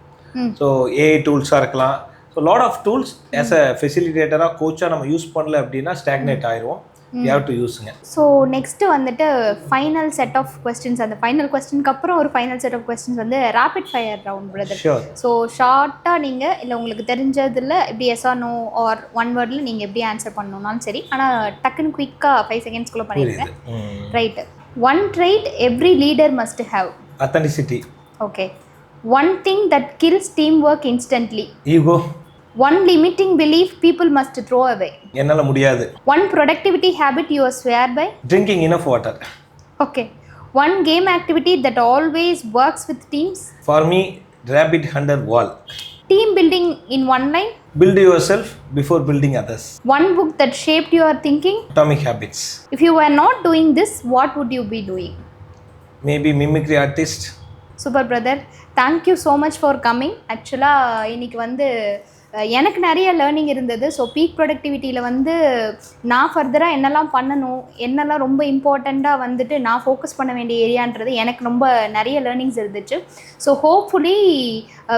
ஸோ ஏஐ டூல்ஸாக இருக்கலாம். So lot of tools as a ஃபெசிலிட்டேட்டராக கோச்சாக நம்ம யூஸ் பண்ணல அப்படின்னா ஸ்டாக்னேட் ஆயிடுவோம். you have to யூஸுங்க. ஸோ நெக்ஸ்ட்டு வந்துட்டு ஃபைனல் செட் ஆஃப் கொஸ்டின்ஸ், அந்த ஃபைனல் கொஸ்டினுக்கு அப்புறம் ஒரு ஃபைனல் செட் ஆஃப் கொஸ்டின்ஸ் வந்து rapid fire round brother. So ஷார்ட்டாக நீங்கள் இல்லை உங்களுக்கு தெரிஞ்சதில் எப்படி yes or no or one வேர்டில் நீங்கள் எப்படி ஆன்சர் பண்ணணும்னாலும் சரி, ஆனால் டக்குன்னு குயிக்காக 5 செகண்ட்ஸ்குள்ளே பண்ணிடுங்க. Right. One trait every leader must have. authenticity. Okay. One thing that kills team work instantly. Ego. One limiting belief people must throw away. என்னால முடியாது. One productivity habit you swear by. Drinking enough water. Okay. One game activity that always works with teams. For me, rabbit hunter wall. Team building in one line. Build yourself before building others. One book that shaped your thinking. Atomic Habits. If you were not doing this, what would you be doing? Maybe mimicry artist. Super brother. Thank you so much for coming. Actually, இன்னைக்கு வந்து எனக்கு நிறைய learning இருந்தது. So peak ப்ரொடக்டிவிட்டியில் வந்து நான் ஃபர்தராக என்னெல்லாம் பண்ணணும், என்னெல்லாம் ரொம்ப இம்பார்ட்டண்ட்டாக வந்துட்டு நான் ஃபோக்கஸ் பண்ண வேண்டிய ஏரியான்றது எனக்கு ரொம்ப நிறைய லேர்னிங்ஸ் இருந்துச்சு. ஸோ ஹோப்ஃபுல்லி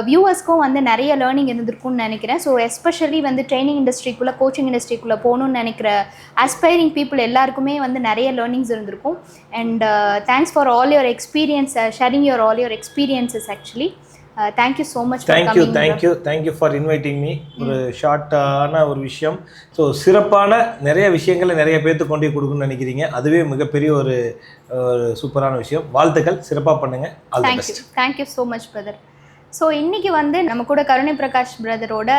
வியூவர்ஸ்க்கும் வந்து நிறைய லேர்னிங் இருந்திருக்கும்னு நினைக்கிறேன். ஸோ எஸ்பெஷலி வந்து ட்ரைனிங் இண்டஸ்ட்ரிக்குள்ளே, கோச்சிங் இண்டஸ்ட்ரிக்குள்ளே போகணுன்னு நினைக்கிற ஆஸ்பைரிங் பீப்புள் எல்லாருக்குமே வந்து நிறைய லேர்னிங்ஸ் இருந்திருக்கும். And thanks for all your experience, sharing your all your experiences actually. Thank you so much for coming. Thank you for inviting me. ஒரு ஷார்ட்டான ஒரு விஷயம். ஸோ சிறப்பான நிறைய விஷயங்களை நிறைய பேர்த்து கொண்டு கொடுக்கணும்னு நினைக்கிறீங்க. அதுவே மிகப்பெரிய ஒரு சூப்பரான விஷயம். வாழ்த்துக்கள், சிறப்பாக பண்ணுங்கள். All the best. Thank you so much brother. So இன்றைக்கி வந்து நம்ம கூட கருணை பிரகாஷ் பிரதரோட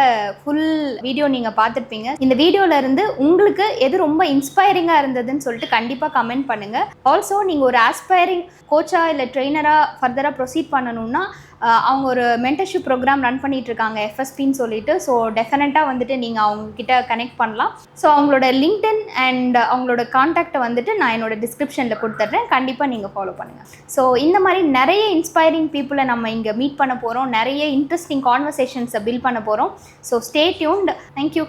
ஃபுல் வீடியோ நீங்கள் பார்த்துருப்பீங்க. இந்த வீடியோவிலேருந்து உங்களுக்கு எது ரொம்ப இன்ஸ்பைரிங்காக இருந்ததுன்னு சொல்லிட்டு கண்டிப்பாக கமெண்ட் பண்ணுங்கள். ஆல்சோ நீங்கள் ஒரு ஆஸ்பைரிங் கோச்சாக இல்லை ட்ரெயினராக ஃபர்தராக ப்ரொசீட் பண்ணணுன்னா அவங்க ஒரு மென்டர்ஷிப் ப்ரோக்ராம் ரன் பண்ணிகிட்ருக்காங்க, எஃப்எஸ்பின்னு சொல்லிட்டு. ஸோ டெஃபினட்டாக வந்துட்டு நீங்கள் அவங்கக்கிட்ட கனெக்ட் பண்ணலாம். ஸோ அவங்களோட லிங்க்டின் அண்ட் அவங்களோட கான்டாக்டை வந்துட்டு நான் என்னோட டிஸ்கிரிப்ஷனில் கொடுத்துட்றேன். கண்டிப்பாக நீங்கள் ஃபாலோ பண்ணுங்கள். ஸோ இந்த மாதிரி நிறைய இன்ஸ்பைரிங் பீப்புளை நம்ம இங்கே மீட் பண்ண போகிறோம். நிறைய இன்ட்ரெஸ்டிங் கான்வர்சேஷன்ஸை பில்ட் பண்ண போகிறோம். So stay tuned. தேங்க்யூ.